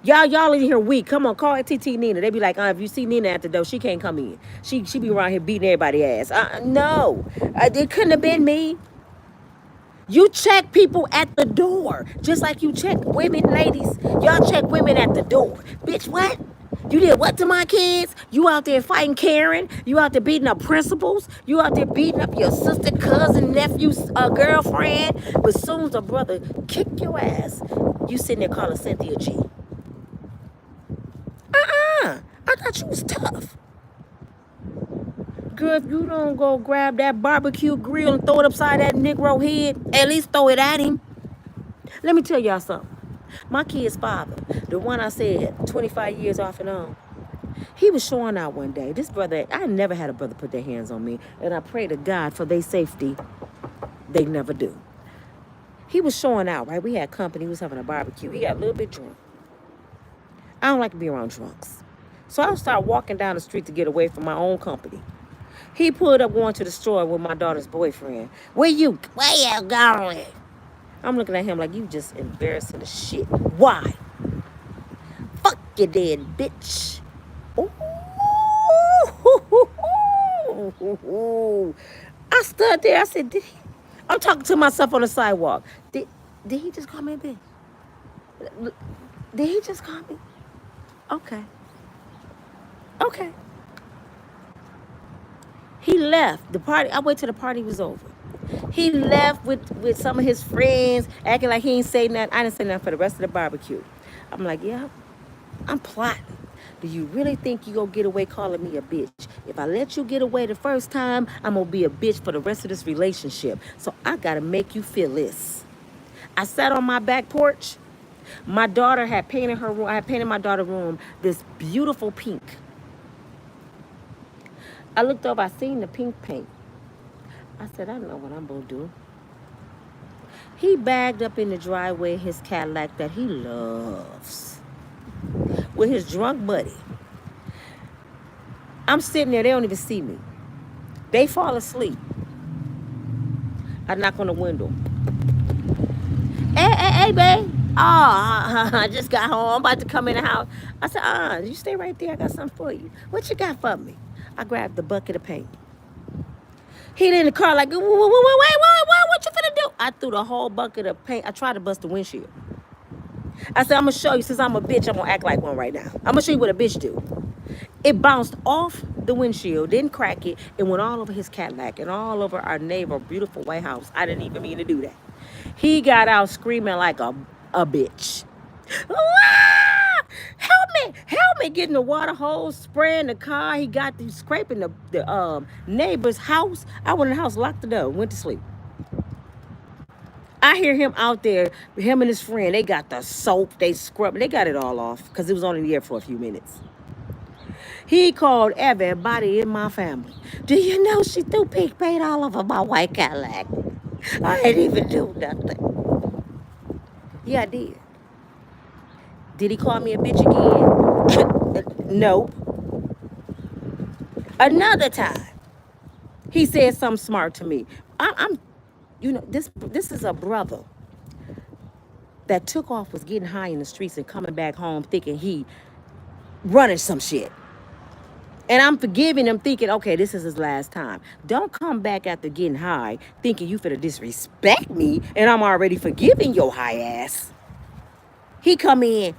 Y'all in here weak. Come on, call TT Nina. They be like, if you see Nina at the door, she can't come in. She be around here beating everybody's ass. No, it couldn't have been me. You check people at the door, just like you check women, ladies. Y'all check women at the door. Bitch, what? You did what to my kids? You out there fighting Karen? You out there beating up principals? You out there beating up your sister, cousin, nephew, girlfriend? But as soon as a brother kick your ass, you sitting there calling Cynthia G. I thought you was tough. Girl, if you don't go grab that barbecue grill and throw it upside that Negro head, at least throw it at him. Let me tell y'all something. My kid's father, the one I said 25 years off and on, he was showing out one day. This brother, I never had a brother put their hands on me, and I pray to God for their safety. They never do. He was showing out, right? We had company. He was having a barbecue. He got a little bit drunk. I don't like to be around drunks. So I started walking down the street to get away from my own company. He pulled up going to the store with my daughter's boyfriend. Where you going? I'm looking at him like, you just embarrassing the shit. Why? Fuck you dead, bitch. Ooh. I stood there. I said, I'm talking to myself on the sidewalk. Did he just call me a bitch? Did he just call me? Okay. He left the party. I waited till the party was over. He left with some of his friends, acting like he ain't say nothing. I didn't say nothing for the rest of the barbecue. I'm like, yeah, I'm plotting. Do you really think you gonna get away calling me a bitch? If I let you get away the first time, I'm gonna be a bitch for the rest of this relationship. So I gotta make you feel this. I sat on my back porch. My daughter had painted her room. I had painted my daughter's room this beautiful pink. I looked over, I seen the pink paint. I said, I know what I'm gonna do. He bagged up in the driveway his Cadillac that he loves with his drunk buddy. I'm sitting there. They don't even see me. They fall asleep. I knock on the window. Hey, babe. Oh, I just got home. I'm about to come in the house. I said, you stay right there. I got something for you. What you got for me? I grabbed the bucket of paint. He in the car like, wait, what you finna do? I threw the whole bucket of paint. I tried to bust the windshield. I said, I'm going to show you. Since I'm a bitch, I'm going to act like one right now. I'm going to show you what a bitch do. It bounced off the windshield, didn't crack it. It went all over his Cadillac and all over our neighbor, beautiful white house. I didn't even mean to do that. He got out screaming like a bitch. Ah! Help me, getting the water hose, spraying the car. He got these scraping the neighbor's house. I went in the house, locked the door, went to sleep. I hear him out there, him and his friend, they got the soap, they scrubbing, they got it all off because it was only there for a few minutes. He called everybody in my family. Do you know she threw pink paint all over my white Cadillac? I didn't even do nothing. Yeah, I did. Did he call me a bitch again? No. Another time, he said something smart to me. You know, this is a brother that took off, was getting high in the streets and coming back home thinking he running some shit. And I'm forgiving him thinking, okay, this is his last time. Don't come back after getting high thinking you finna disrespect me and I'm already forgiving your high ass. He come in,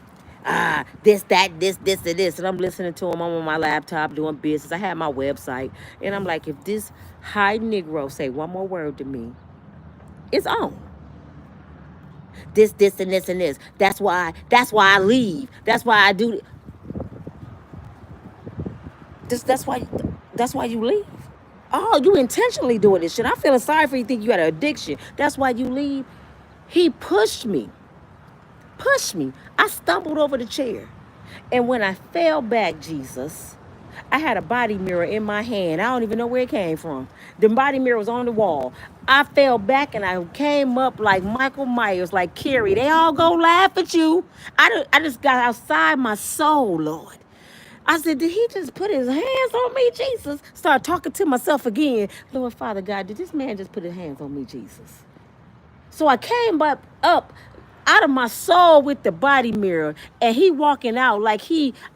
this, and this. And I'm listening to him. I'm on my laptop doing business. I have my website. And I'm like, if this high Negro say one more word to me, it's on. This, and this. That's why I leave. That's why I do this. That's why you leave. Oh, you intentionally doing this shit. I'm feeling sorry for you. Think you got an addiction. That's why you leave. He pushed me. I stumbled over the chair. And when I fell back, Jesus, I had a body mirror in my hand. I don't even know where it came from. The body mirror was on the wall. I fell back and I came up like Michael Myers, like Carrie. They all go laugh at you. I just got outside my soul, Lord. I said, did he just put his hands on me, Jesus? Start talking to myself again. Lord, Father God, did this man just put his hands on me, Jesus? So I came up out of my soul with the body mirror, and he walking out like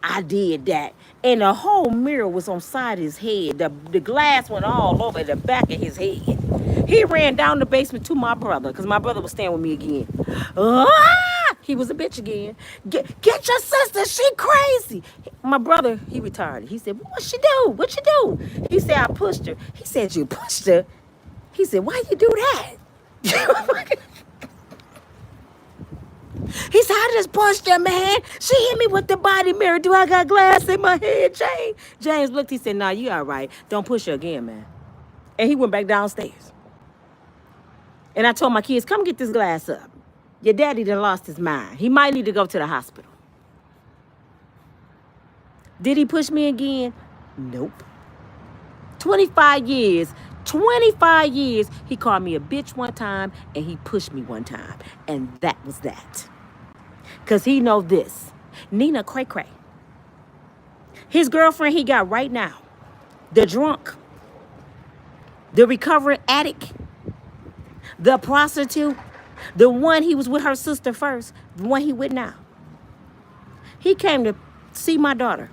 I did that. And the whole mirror was on side of his head. The glass went all over the back of his head. He ran down the basement to my brother, because my brother was staying with me again. He was a bitch again. Get your sister, she crazy. My brother, he retired. He said, what she do? What you do? He said, I pushed her. He said, you pushed her? He said, why you do that? He said, I just pushed her, man. She hit me with the body mirror. Do I got glass in my head, James? James looked, he said, nah, you all right. Don't push her again, man. And he went back downstairs. And I told my kids, come get this glass up. Your daddy done lost his mind. He might need to go to the hospital. Did he push me again? Nope. 25 years, he called me a bitch one time and he pushed me one time. And that was that. Because he know this. Nina Cray Cray. His girlfriend he got right now. The drunk. The recovering addict. The prostitute. The one he was with her sister first. The one he with now. He came to see my daughter.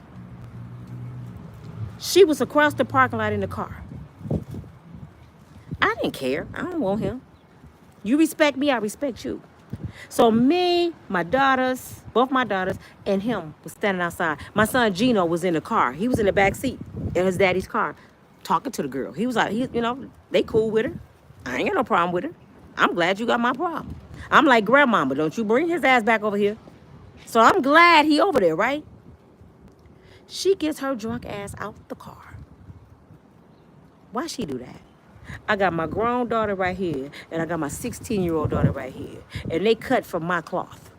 She was across the parking lot in the car. I didn't care. I don't want him. You respect me, I respect you. So me, my daughters, both my daughters, and him was standing outside. My son Gino was in the car. He was in the back seat in his daddy's car talking to the girl. He was like, they cool with her. I ain't got no problem with her. I'm glad you got my problem. I'm like, grandmama, don't you bring his ass back over here. So I'm glad he over there, right? She gets her drunk ass out the car. Why she do that? I got my grown daughter right here, and I got my 16-year-old daughter right here, and they cut from my cloth.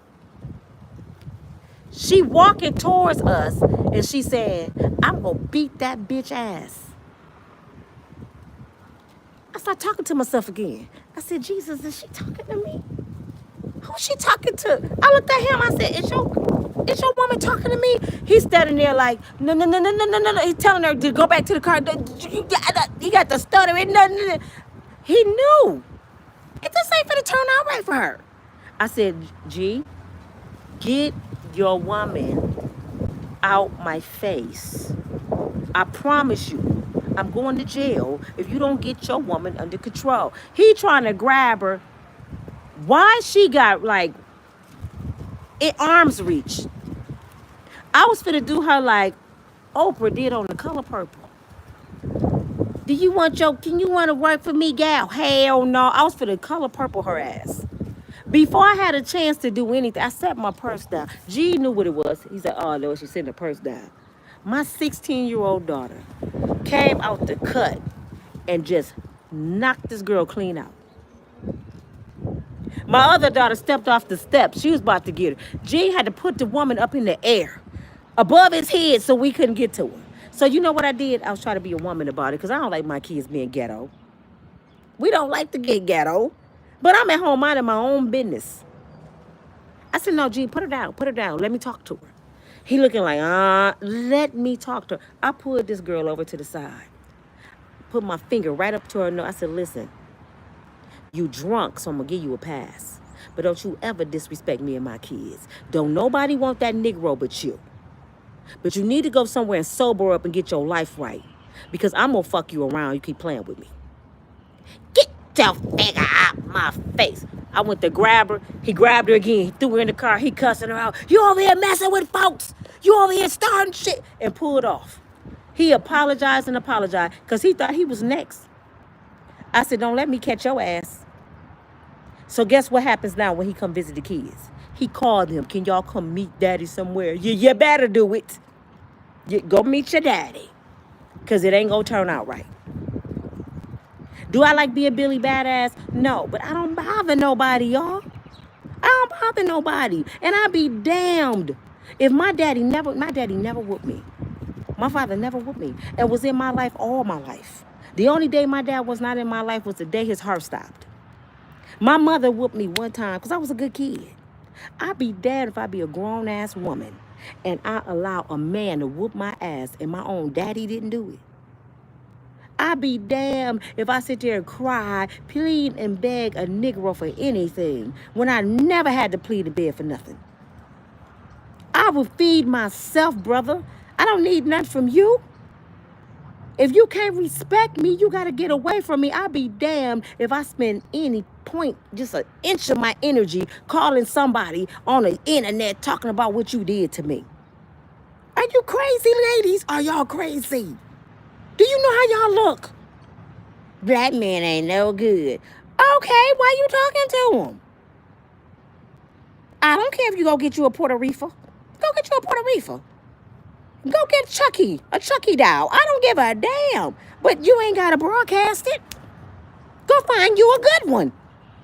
She walking towards us, and she said, I'm going to beat that bitch ass. I started talking to myself again. I said, Jesus, is she talking to me? Who's she talking to? I looked at him, I said, Is your woman talking to me? He's standing there like, no, no, no, no, no, no, no, no. He's telling her to go back to the car. He got the stuttering. No, no, no. He knew. It just ain't finna turn out right for her. I said, G, get your woman out my face. I promise you, I'm going to jail if you don't get your woman under control. He trying to grab her. Why she got like in arm's reach? I was finna do her like Oprah did on The Color Purple. Can you want to work for me, gal? Hell no. I was finna Color Purple her ass. Before I had a chance to do anything, I set my purse down. G knew what it was. He said, oh, Lord, she set the purse down. My 16-year-old daughter came out the cut and just knocked this girl clean out. My other daughter stepped off the steps. She was about to get her. G had to put the woman up in the air, above his head, so we couldn't get to her. So you know what I did? I was trying to be a woman about it because I don't like my kids being ghetto. We don't like to get ghetto. But I'm at home minding my own business. I said, no, G, put her down. Put her down. Let me talk to her. He looking like, let me talk to her. I pulled this girl over to the side. Put my finger right up to her nose. I said, listen, you drunk, so I'm going to give you a pass. But don't you ever disrespect me and my kids. Don't nobody want that Negro but you. But you need to go somewhere and sober up and get your life right. Because I'm going to fuck you around. You keep playing with me. Get your finger out my face. I went to grab her. He grabbed her again. He threw her in the car. He cussing her out. You over here messing with folks. You over here starting shit. And pulled off. He apologized and apologized because he thought he was next. I said, don't let me catch your ass. So guess what happens now when he come visit the kids? He called him. Can y'all come meet daddy somewhere? You better do it. Go meet your daddy. Because it ain't going to turn out right. Do I like being Billy Badass? No, but I don't bother nobody, y'all. I don't bother nobody. And I be damned if my daddy never whooped me. My father never whooped me and was in my life all my life. The only day my dad was not in my life was the day his heart stopped. My mother whooped me one time because I was a good kid. I'd be damned if I be a grown-ass woman and I allow a man to whoop my ass and my own daddy didn't do it. I'd be damned if I sit there and cry, plead and beg a Negro for anything when I never had to plead and beg for nothing. I will feed myself, brother. I don't need nothing from you. If you can't respect me, you got to get away from me. I'll be damned if I spend any point, just an inch of my energy, calling somebody on the internet talking about what you did to me. Are you crazy, ladies? Are y'all crazy? Do you know how y'all look? Black men ain't no good. Okay, why you talking to him? I don't care if you go get you a Puerto Rico. Go get you a Puerto Rico. Go get a Chucky doll. I don't give a damn. But you ain't got to broadcast it. Go find you a good one.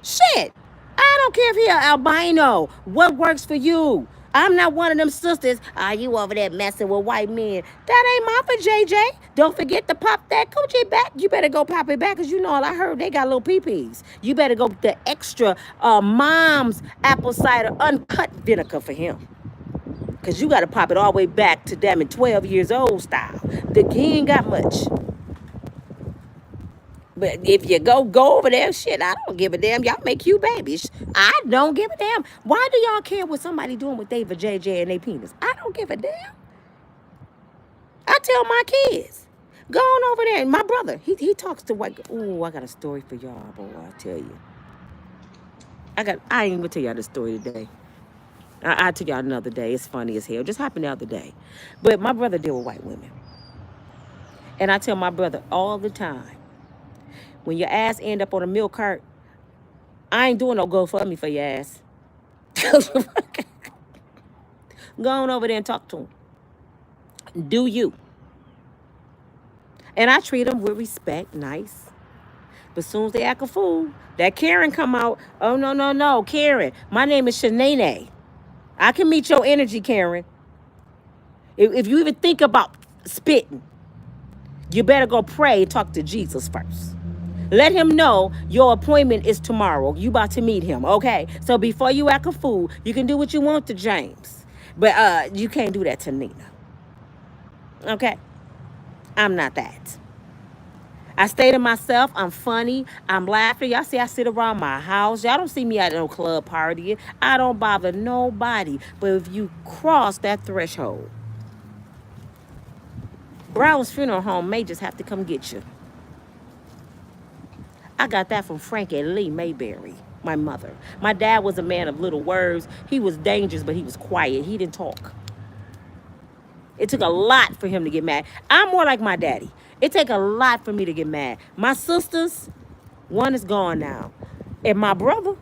Shit. I don't care if he an albino. What works for you? I'm not one of them sisters. You over there messing with white men. That ain't my for JJ. Don't forget to pop that coochie back. You better go pop it back because you know all I heard they got little pee-pees. You better go get the extra mom's apple cider uncut vinegar for him. Because you got to pop it all the way back to damn it 12 years old style. He ain't got much. But if you go over there, shit, I don't give a damn. Y'all make you babies. I don't give a damn. Why do y'all care what somebody doing with their JJ and their penis? I don't give a damn. I tell my kids, go on over there. And my brother, he talks to white. Ooh, I got a story for y'all, boy. I tell you. I ain't even gonna tell y'all the story today. I'll tell y'all another day. It's funny as hell. Just happened the other day. But my brother deal with white women. And I tell my brother all the time, when your ass end up on a milk cart, I ain't doing no GoFundMe for your ass. Go on over there and talk to him. Do you. And I treat them with respect, nice. But as soon as they act a fool, that Karen come out. Oh, no, Karen. My name is Shanae. I can meet your energy, Karen. If you even think about spitting, you better go pray and talk to Jesus first. Let him know your appointment is tomorrow. You about to meet him, okay? So before you act a fool, you can do what you want to James. But you can't do that to Nina. Okay? I'm not that. I stay to myself. I'm funny. I'm laughing. Y'all see I sit around my house. Y'all don't see me at no club partying. I don't bother nobody. But if you cross that threshold, Brown's Funeral Home may just have to come get you. I got that from Frank and Lee Mayberry, my mother. My dad was a man of little words. He was dangerous, but he was quiet. He didn't talk. It took a lot for him to get mad. I'm more like my daddy. It take a lot for me to get mad. My sisters, one is gone now. And my brother,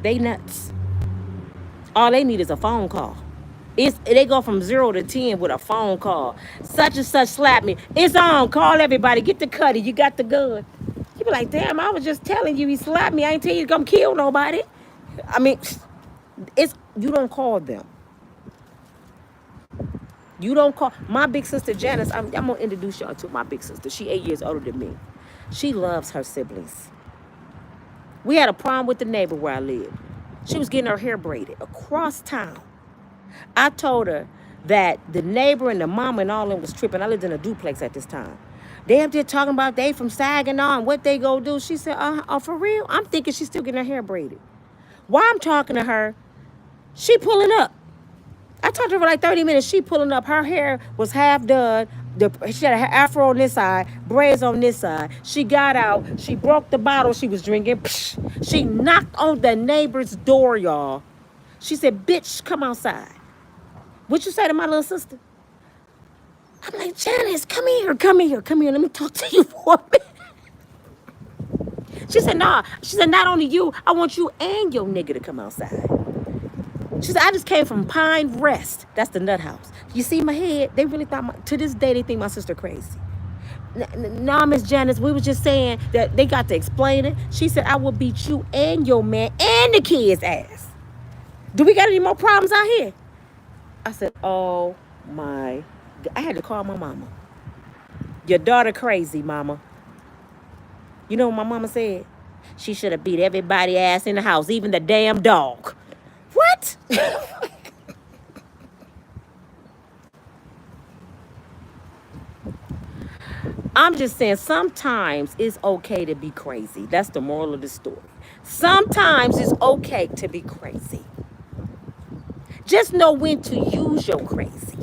they nuts. All they need is a phone call. They go from 0 to 10 with a phone call. Such and such slapped me. It's on. Call everybody. Get the cutty. You got the gun. You be like, damn, I was just telling you he slapped me. I ain't tell you to come kill nobody. I mean, you don't call them. You don't call. My big sister Janice, I'm going to introduce y'all to my big sister. She 8 years older than me. She loves her siblings. We had a problem with the neighbor where I lived. She was getting her hair braided across town. I told her that the neighbor and the mama and all them was tripping. I lived in a duplex at this time. They up there talking about they from Saginaw and what they go do. She said, oh, for real? I'm thinking she's still getting her hair braided. While I'm talking to her, she pulling up. I talked to her for like 30 minutes. She pulling up. Her hair was half done. She had an afro on this side, braids on this side. She got out. She broke the bottle she was drinking. She knocked on the neighbor's door, y'all. She said, bitch, come outside. What you say to my little sister? I'm like, Janice, come here. Let me talk to you for a minute. She said, nah. She said, not only you, I want you and your nigga to come outside. She said, I just came from Pine Rest. That's the nut house. You see my head? They really thought, to this day, they think my sister crazy. Nah, Miss Janice, we was just saying that they got to explain it. She said, I will beat you and your man and the kids' ass. Do we got any more problems out here? I said, oh my God. I had to call my mama. Your daughter crazy, mama. You know what my mama said? She should have beat everybody ass in the house, even the damn dog. What? I'm just saying, sometimes it's okay to be crazy. That's the moral of the story. Sometimes it's okay to be crazy. Just know when to use your crazy.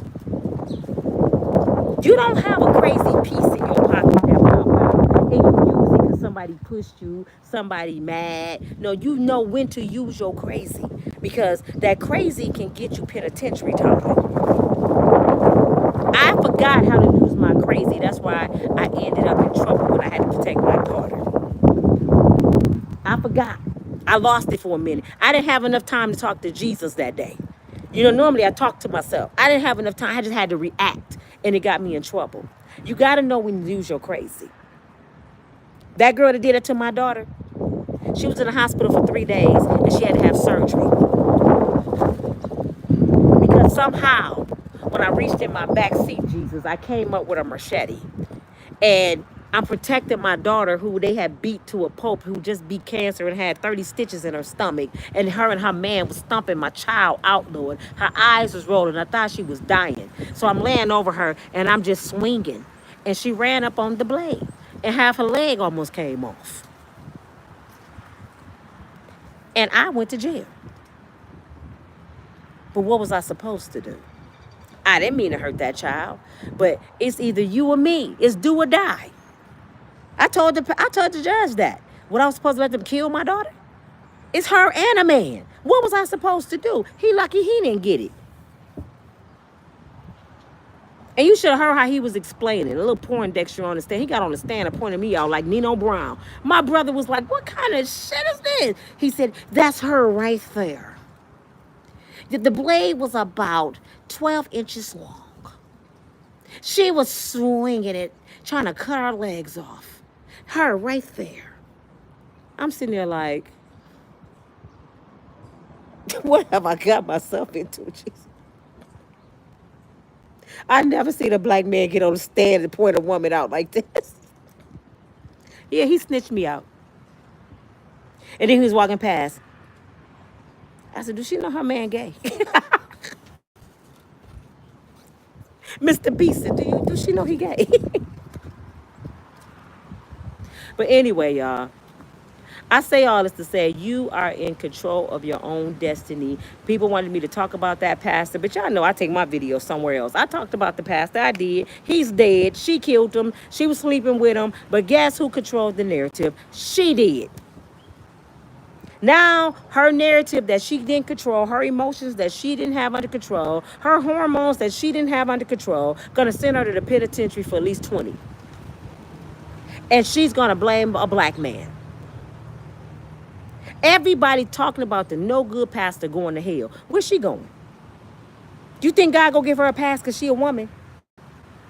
You don't have a crazy piece in your pocket that pop out and you use it because somebody pushed you, somebody mad. No, you know when to use your crazy because that crazy can get you penitentiary time. I forgot how to use my crazy. That's why I ended up in trouble when I had to protect my daughter. I forgot. I lost it for a minute. I didn't have enough time to talk to Jesus that day. You know, normally I talk to myself. I didn't have enough time. I just had to react, and it got me in trouble. You got to know when to use your crazy. That girl that did it to my daughter, she was in the hospital for 3 days, and she had to have surgery. Because somehow, when I reached in my back seat, Jesus, I came up with a machete. And I'm protecting my daughter who they had beat to a pulp, who just beat cancer and had 30 stitches in her stomach. And her man was stomping my child out, Lord. Her eyes was rolling. I thought she was dying. So I'm laying over her and I'm just swinging. And she ran up on the blade. And half her leg almost came off. And I went to jail. But what was I supposed to do? I didn't mean to hurt that child. But it's either you or me. It's do or die. I told the judge that. What I was supposed to let them kill my daughter? It's her and a man. What was I supposed to do? He lucky he didn't get it. And you should have heard how he was explaining. A little porn Dexter on the stand. He got on the stand and pointed me out like Nino Brown. My brother was like, what kind of shit is this? He said, that's her right there. The blade was about 12 inches long. She was swinging it, trying to cut her legs off. Her right there. I'm sitting there like, what have I got myself into, Jesus? I never seen a black man get on the stand and point a woman out like this. Yeah, he snitched me out. And then he was walking past. I said, does she know her man gay? Mr. B said, do she know he gay? But anyway, y'all, I say all this to say you are in control of your own destiny. People wanted me to talk about that pastor, but y'all know I take my video somewhere else. I talked about the pastor. I did. He's dead. She killed him. She was sleeping with him. But guess who controlled the narrative? She did. Now, her narrative that she didn't control, her emotions that she didn't have under control, her hormones that she didn't have under control, gonna send her to the penitentiary for at least 20. And she's gonna blame a black man. Everybody talking about the no good pastor going to hell. Where's she going? You think God gonna give her a pass because she a woman?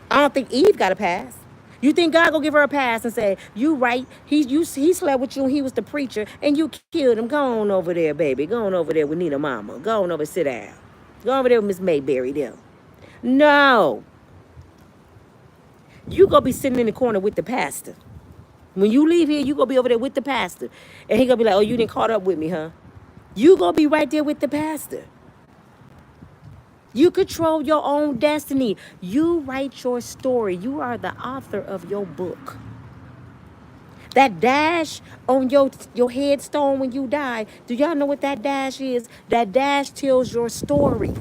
I don't think Eve got a pass. You think God gonna give her a pass and say, you right, he slept with you and he was the preacher and you killed him. Go on over there, baby. Go on over there with Nina Mama. Go on over, sit down. Go over there with Miss Mayberry them. No. You gonna be sitting in the corner with the pastor. When you leave here, you gonna be over there with the pastor. And he gonna be like, oh, you didn't caught up with me, huh? You gonna be right there with the pastor. You control your own destiny. You write your story. You are the author of your book. That dash on your headstone when you die, do y'all know what that dash is? That dash tells your story.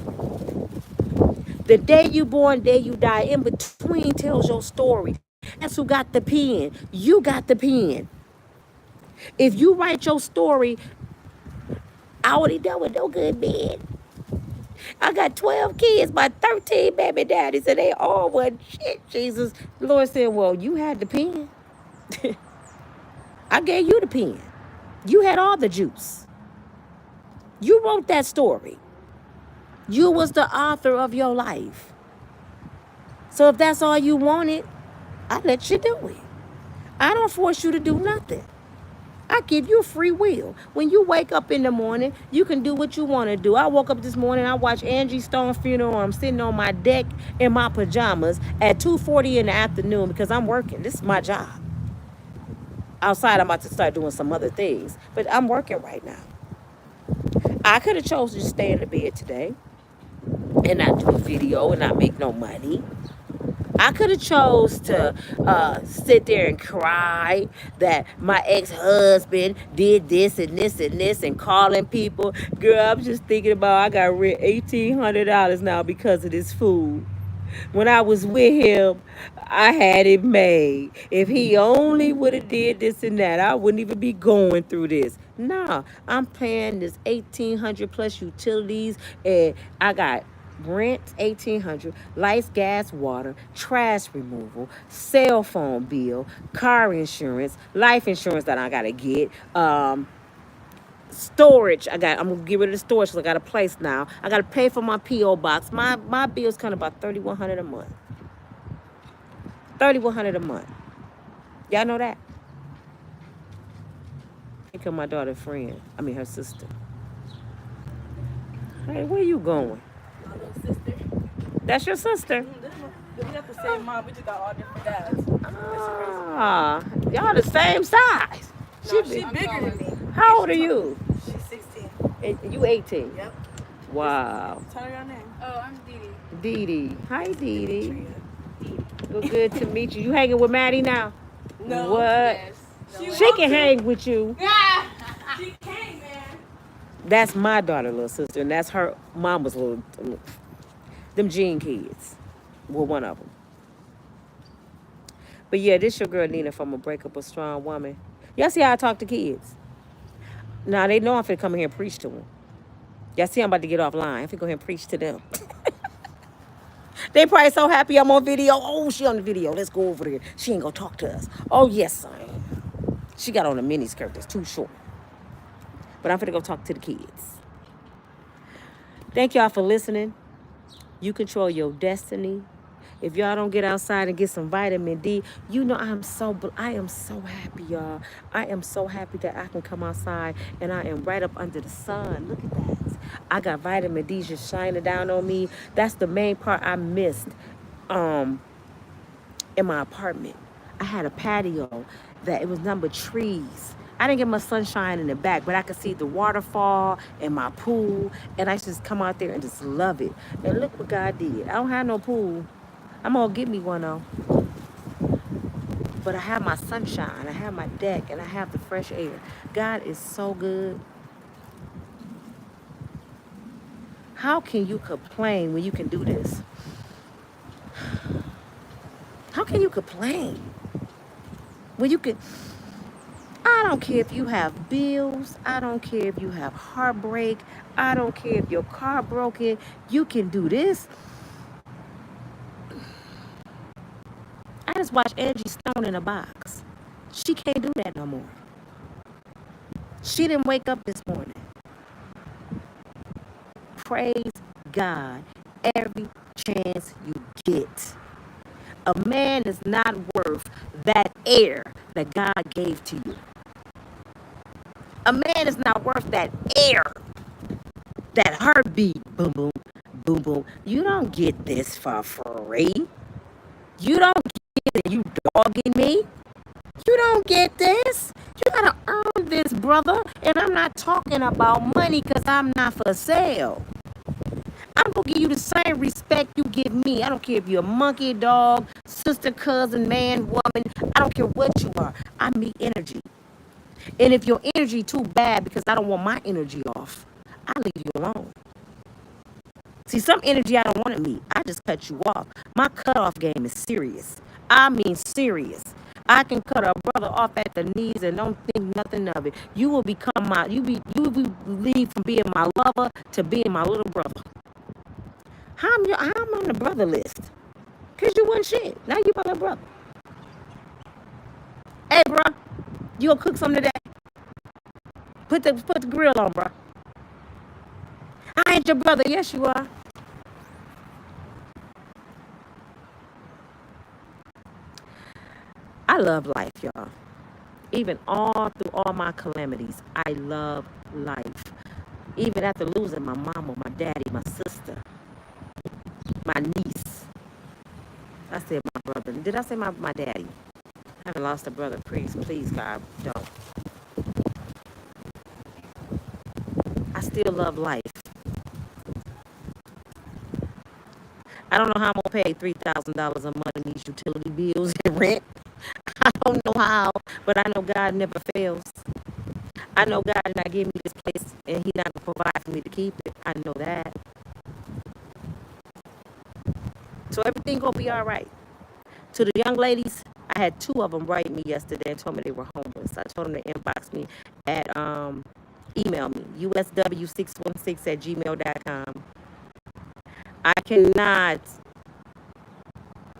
The day you born, day you die, in between tells your story. That's who got the pen. You got the pen. If you write your story, I already done with no good man. I got 12 kids by 13 baby daddies, and they all want shit, Jesus. The Lord said, well, you had the pen. I gave you the pen. You had all the juice. You wrote that story. You was the author of your life. So if that's all you wanted, I let you do it. I don't force you to do nothing. I give you free will. When you wake up in the morning, you can do what you want to do. I woke up this morning, I watched Angie Stone's funeral. I'm sitting on my deck in my pajamas at 2:40 in the afternoon because I'm working. This is my job. Outside, I'm about to start doing some other things, but I'm working right now. I could have chosen to just stay in the bed today and not do a video and not make no money. I could have chose to sit there and cry that my ex-husband did this and this and this and calling people. Girl, I'm just thinking about I got rid $1,800 now because of this food. When I was with him, I had it made. If he only would have did this and that, I wouldn't even be going through this. Nah, I'm paying this $1,800 plus utilities, and I got rent $1,800, lights, gas, water, trash removal, cell phone bill, car insurance, life insurance that I gotta get, storage. I'm gonna get rid of the storage because I got a place now. I gotta pay for my P.O. box. My bill's kind of about $3,100 a month. $3,100 a month. Y'all know that? I think my daughter's friend. I mean her sister. Hey, where you going? My little sister. That's your sister? We got the same mom. We just got all different dads. Ah, y'all the same size. No, she bigger than me. How old are you? She's 16. And you 18? Yep. Wow. Tell her your name. Oh, I'm Dee Dee Dee. Dee. Hi, Dee Dee. Well, good to meet you. You hanging with Maddie now? No. What? Yes. She can hang with you. Yeah. She came, man. That's my daughter, little sister, and that's her mama's little, them Jean kids. Well, one of them. But yeah, this your girl Nina from Unbreakable Strong Woman. Y'all see how I talk to kids? Now, they know I'm finna come here and preach to them. Y'all see I'm about to get offline. I'm finna go here and preach to them. They probably so happy I'm on video. Oh, she on the video. Let's go over there. She ain't gonna talk to us. Oh, yes, I am. She got on a mini skirt that's too short. But I'm finna go talk to the kids. Thank y'all for listening. You control your destiny. If y'all don't get outside and get some vitamin D, you know I am so happy, y'all. I am so happy that I can come outside and I am right up under the sun. Look at that. I got vitamin D just shining down on me. That's the main part I missed in my apartment. I had a patio that it was nothing but trees. I didn't get much sunshine in the back, but I could see the waterfall and my pool, and I just come out there and just love it. And look what God did. I don't have no pool. I'm gonna get me one though. But I have my sunshine, I have my deck, and I have the fresh air. God is so good. How can you complain when you can do this? How can you complain when you can? I don't care if you have bills. I don't care if you have heartbreak. I don't care if your car broken. You can do this. I just watched Angie Stone in a box. She can't do that no more. She didn't wake up this morning. Praise God every chance you get. A man is not worth that air that God gave to you. A man is not worth that air, that heartbeat. Boom, boom, boom, boom. You don't get this for free. You don't get it. You dogging me. You don't get this. You gotta earn this, brother. And I'm not talking about money because I'm not for sale. I'm gonna give you the same respect you give me. I don't care if you're a monkey, dog, sister, cousin, man, woman. I don't care what you are. I meet energy. And if your energy too bad because I don't want my energy off, I leave you alone. See, some energy I don't want to meet. I just cut you off. My cutoff game is serious. I mean serious. I can cut a brother off at the knees and don't think nothing of it. You will become you will leave from being my lover to being my little brother. How I'm on the brother list? Cause you wasn't shit. Now you my little brother. Hey, bro, you gonna cook something today? Put the grill on, bro. I ain't your brother. Yes, you are. I love life, y'all. Even all through all my calamities, I love life. Even after losing my mama, my daddy, my sister, my niece. I said my brother. Did I say my daddy? I haven't lost a brother. Please, God, don't. I still love life. I don't know how I'm going to pay $3,000 a month in these utility bills and rent. I don't know how, but I know God never fails. I know God did not give me this place and He not going to provide for me to keep it. I know that. So everything going to be all right. To the young ladies, I had 2 of them write me yesterday and told me they were homeless. I told them to inbox me at, email me, usw616@gmail.com. I cannot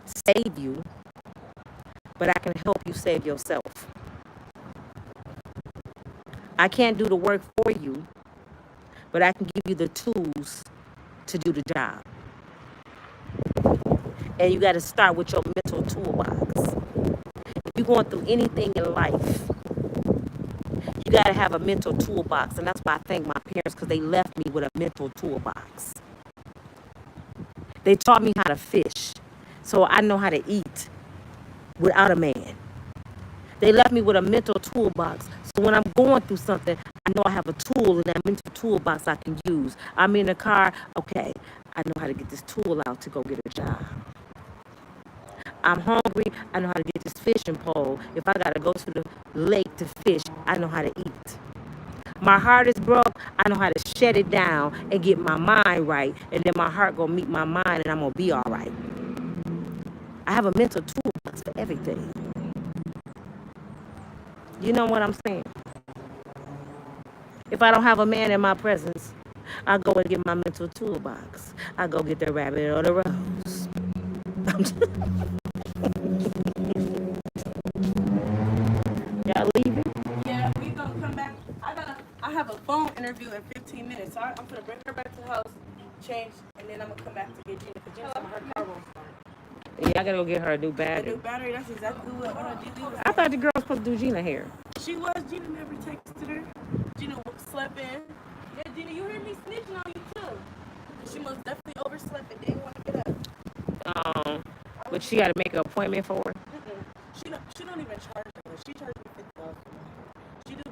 save you, but I can help you save yourself. I can't do the work for you, but I can give you the tools to do the job. And you got to start with your mental toolbox. If you're going through anything in life, you got to have a mental toolbox. And that's why I thank my parents, because they left me with a mental toolbox. They taught me how to fish, so I know how to eat without a man. They left me with a mental toolbox. So when I'm going through something, I know I have a tool in that mental toolbox I can use. I'm in a car, okay, I know how to get this tool out to go get a job. I'm hungry, I know how to get this fishing pole. If I gotta go to the lake to fish, I know how to eat. My heart is broke, I know how to shut it down and get my mind right, and then my heart gonna meet my mind and I'm gonna be all right. I have a mental toolbox for everything. You know what I'm saying? If I don't have a man in my presence, I go and get my mental toolbox. I go get the rabbit or the rose. Y'all leaving? Yeah, we gonna come back. I have a phone interview in 15 minutes. So I'm gonna bring her back to the house, change, and then I'm gonna come back to get Gina because Gina's on her car won't start. Yeah, I gotta go get her a new A battery. new battery. That's exactly what Gina was. I thought the girl was supposed to do Gina hair. She was. Gina never texted her. Gina slept in. Yeah, Gina, you heard me snitching on you too. She most definitely overslept and didn't want to get up. But she got to make an appointment for her. She don't even charge her. She charges me $50. She do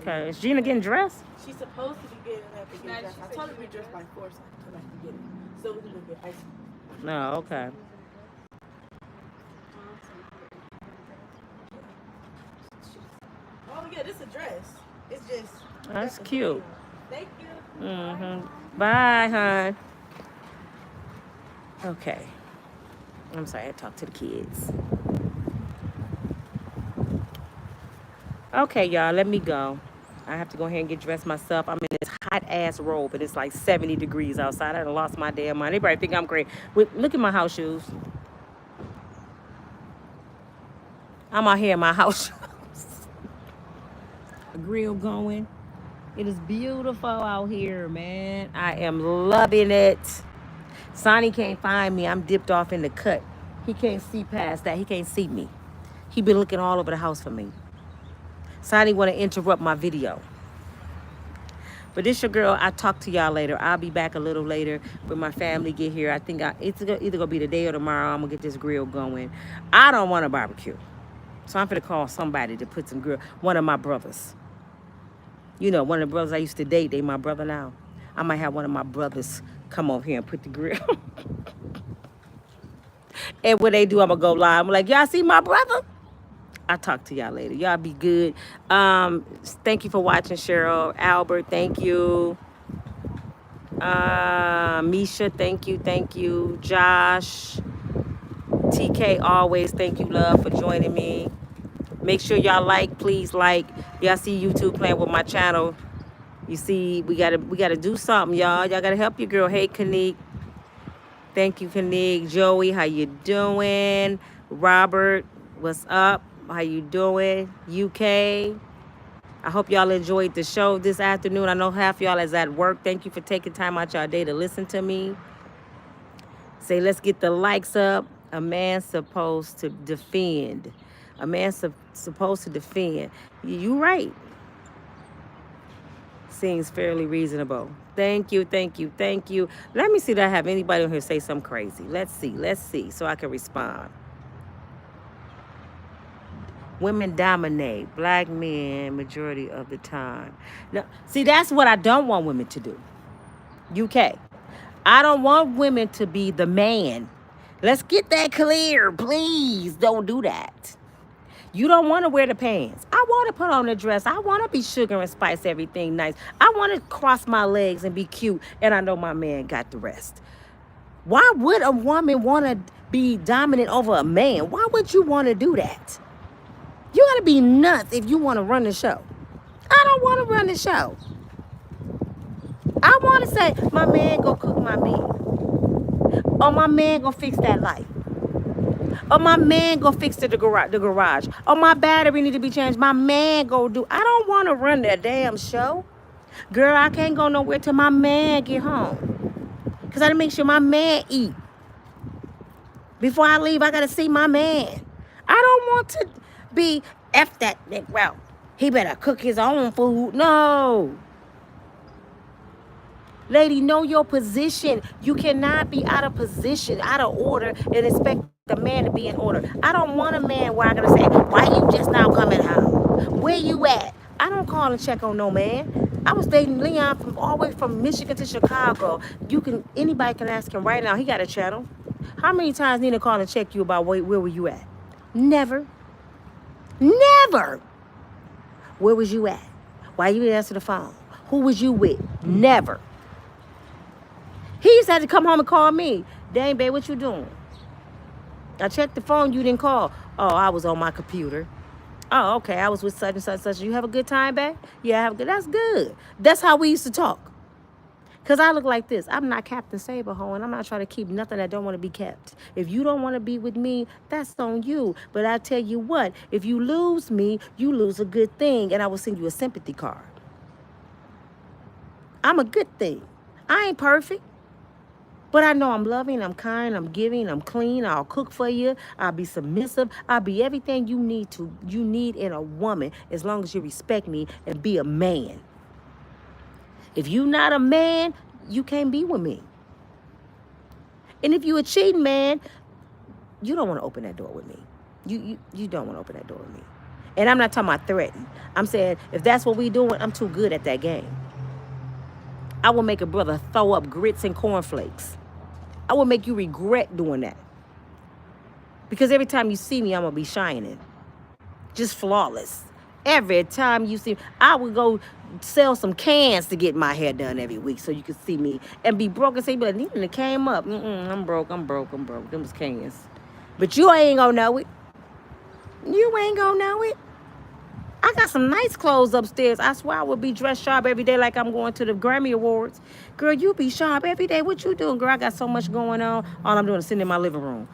Okay. Is Gina getting dressed? She's supposed to be getting up and get dressed. I told her to be dressed by 4 so I can come back and get it. So we can go get ice cream. No, okay. Oh yeah, this is a dress. It's just. That's cute. Thank you. Bye, hon. Okay. I'm sorry, I talked to the kids. Okay, y'all, let me go. I have to go ahead and get dressed myself. I'm in this hot-ass robe, and it's like 70 degrees outside. I done lost my damn mind. They probably think I'm great. Look at my house shoes. I'm out here in my house shoes. A grill going. It is beautiful out here, man. I am loving it. Sonny can't find me. I'm dipped off in the cut. He can't see past that. He can't see me. He been looking all over the house for me. Sonny want to interrupt my video. But this your girl. I'll talk to y'all later. I'll be back a little later when my family get here. I think it's either going to be today or tomorrow. I'm going to get this grill going. I don't want a barbecue. So I'm going to call somebody to put some grill. One of my brothers. You know, one of the brothers I used to date. They my brother now. I might have one of my brothers come over here and put the grill. And when they do, I'm going to go live. I'm like, y'all see my brother? I'll talk to y'all later. Y'all be good. Thank you for watching, Cheryl. Albert, thank you. Misha, thank you. Thank you. Josh. TK, always thank you, love, for joining me. Make sure y'all like, please like. Y'all see YouTube playing with my channel. You see, we gotta do something, y'all. Y'all gotta help your girl. Hey, Kanique. Thank you, Kanique. Joey, how you doing? Robert, what's up? How you doing? UK. I hope y'all enjoyed the show this afternoon. I know half y'all is at work. Thank you for taking time out y'all day to listen to me. Say, let's get the likes up. A man's supposed to defend. A man's supposed to defend. You right. Seems fairly reasonable. Thank you, thank you, thank you. Let me see that I have anybody on here say something crazy. Let's see, so I can respond. Women dominate. Black men, majority of the time. Now, see, that's what I don't want women to do. UK. I don't want women to be the man. Let's get that clear. Please don't do that. You don't want to wear the pants. I want to put on a dress. I want to be sugar and spice everything nice. I want to cross my legs and be cute. And I know my man got the rest. Why would a woman want to be dominant over a man? Why would you want to do that? You got to be nuts if you want to run the show. I don't want to run the show. I want to say, my man go cook my meal. Or my man go fix that light. Or my man go fix the garage. Or my battery need to be changed. My man go do. I don't want to run that damn show. Girl, I can't go nowhere till my man get home. Because I got to make sure my man eat. Before I leave, I got to see my man. I don't want to be F that nigga. Well, he better cook his own food. No. Lady, know your position. You cannot be out of position, out of order, and expect the man to be in order. I don't want a man where I gotta say, why you just now coming home? Where you at? I don't call and check on no man. I was dating Leon all the way from Michigan to Chicago. Anybody can ask him right now. He got a channel. How many times Nina called and check you about where were you at? Never. Never. Where was you at? Why you didn't answer the phone? Who was you with? Never. He used to have to come home and call me. Dang, babe, what you doing? I checked the phone, you didn't call. Oh, I was on my computer. Oh, okay, I was with such and such and such. You have a good time, babe? Yeah, I have a good. That's good. That's how we used to talk. Because I look like this. I'm not Captain Saberho, and I'm not trying to keep nothing that don't want to be kept. If you don't want to be with me, that's on you. But I tell you what, if you lose me, you lose a good thing, and I will send you a sympathy card. I'm a good thing. I ain't perfect. But I know I'm loving, I'm kind, I'm giving, I'm clean. I'll cook for you. I'll be submissive. I'll be everything you need in a woman as long as you respect me and be a man. If you're not a man, you can't be with me. And if you're a cheating man, you don't want to open that door with me. You don't want to open that door with me. And I'm not talking about threatening. I'm saying if that's what we doing, I'm too good at that game. I will make a brother throw up grits and cornflakes. I will make you regret doing that. Because every time you see me, I'm going to be shining. Just flawless. Every time you see me, I would go sell some cans to get my hair done every week so you could see me and be broke and say, but Nina came up. I'm broke. Them was cans. But you ain't going to know it. You ain't going to know it. I got some nice clothes upstairs. I swear I would be dressed sharp every day like I'm going to the Grammy Awards. Girl, you be sharp every day. What you doing, girl? I got so much going on. All I'm doing is sitting in my living room.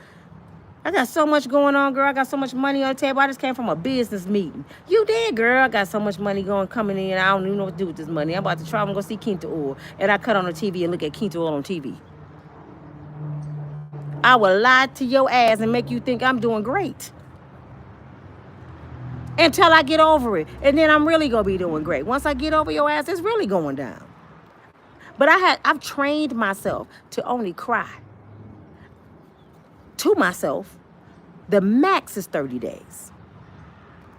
I got so much going on, girl. I got so much money on the table. I just came from a business meeting. You did, girl. I got so much money coming in. I don't even know what to do with this money. I'm about to travel and go see Quinta Oil. And I cut on the TV and look at Quinta Oil on TV. I will lie to your ass and make you think I'm doing great. Until I get over it. And then I'm really going to be doing great. Once I get over your ass, it's really going down. But I've trained myself to only cry to myself. The max is 30 days.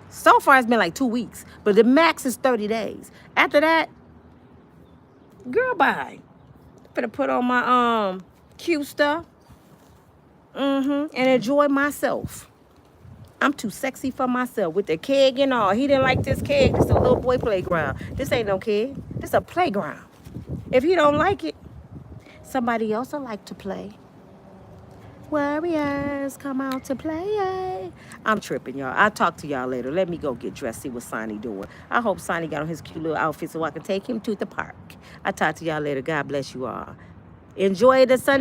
So far, it's been like 2 weeks. But the max is 30 days. After that, girl, bye. I'm gonna put on my cute stuff. And enjoy myself. I'm too sexy for myself with the keg and all. He didn't like this keg. This is a little boy playground. This ain't no keg. This is a playground. If he don't like it, somebody else will like to play. Warriors, come out to play. I'm tripping, y'all. I'll talk to y'all later. Let me go get dressed, see what Sonny doing. I hope Sonny got on his cute little outfit so I can take him to the park. I'll talk to y'all later. God bless you all. Enjoy the sun.